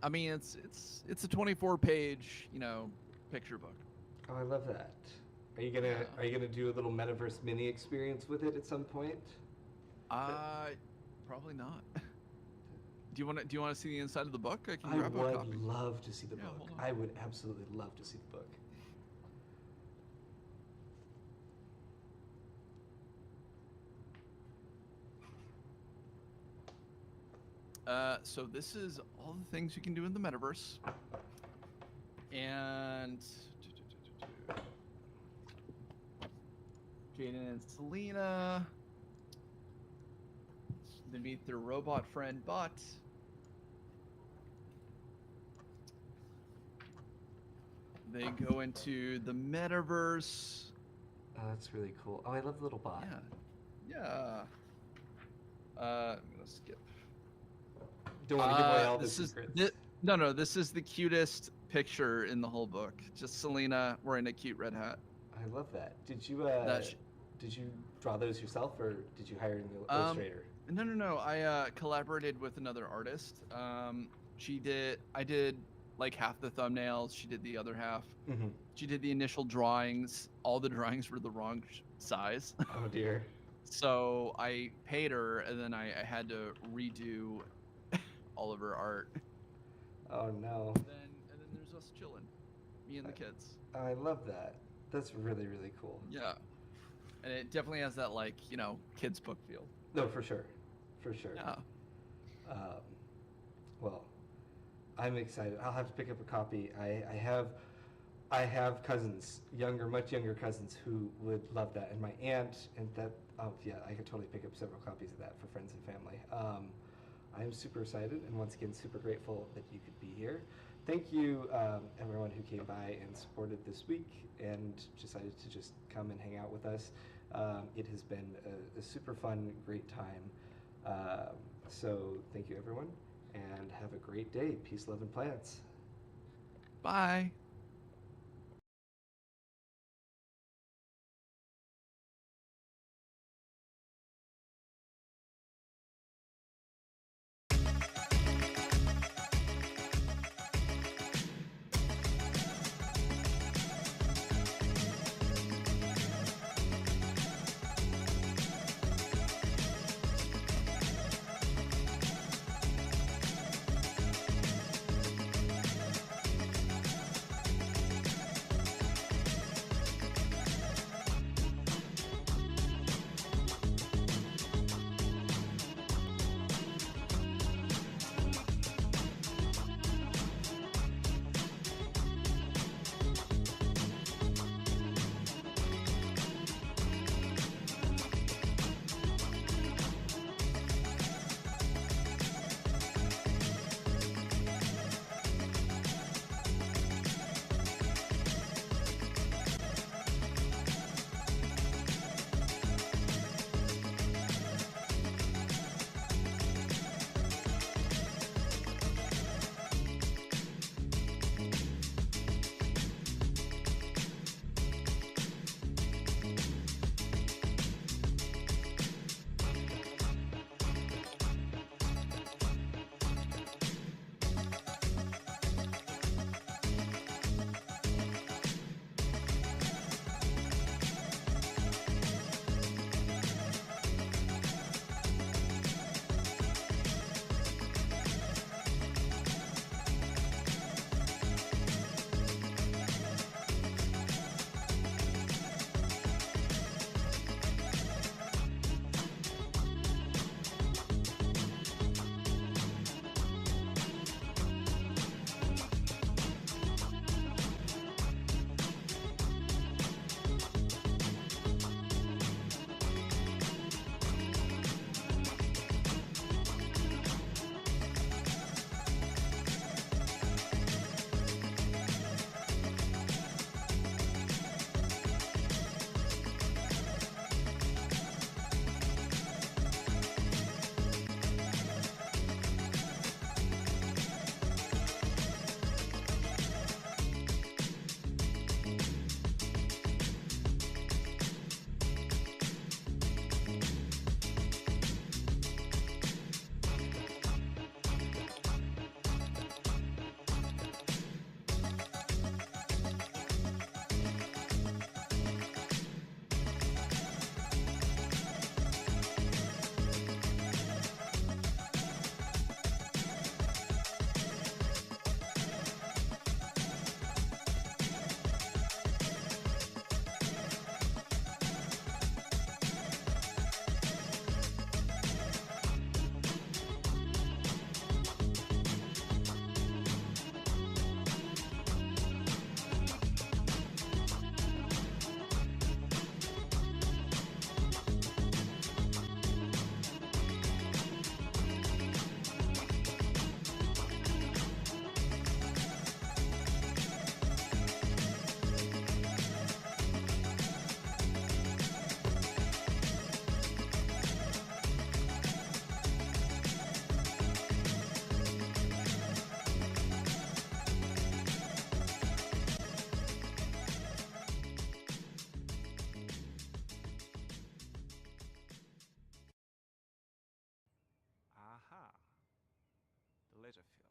I mean, it's a 24-page, picture book. Oh, I love that. Are you gonna do a little metaverse mini experience with it at some point? Probably not. Do you want to see the inside of the book? I can I grab a copy. would love to see the book. Hold on. I would absolutely love to see the book. So this is all the things you can do in the metaverse. And Jaden and Selena, they meet their robot friend Butt. They go into the metaverse. Oh, that's really cool. Oh, I love the little bot. Yeah. I'm gonna skip. Don't want to give away all the secrets. No, this is the cutest picture in the whole book. Just Selena wearing a cute red hat. I love that. Did you draw those yourself, or did you hire an illustrator? No. I collaborated with another artist. I did like half the thumbnails. She did the other half. Mm-hmm. She did the initial drawings. All the drawings were the wrong size. Oh dear. So I paid her, and then I had to redo all of her art. Oh no. And then there's us chilling, me and the kids. I love that. That's really, really cool. Yeah. And it definitely has that kids book feel. No, for sure. Yeah. Well, I'm excited. I'll have to pick up a copy. I have cousins, much younger cousins who would love that, and my aunt, and that. Oh yeah, I could totally pick up several copies of that for friends and family. I am super excited, and once again, super grateful that you could be here. Thank you, everyone who came by and supported this week and decided to just come and hang out with us. It has been a super fun, great time. So thank you, everyone, and have a great day. Peace, love, and plants. Bye. pleasure feel.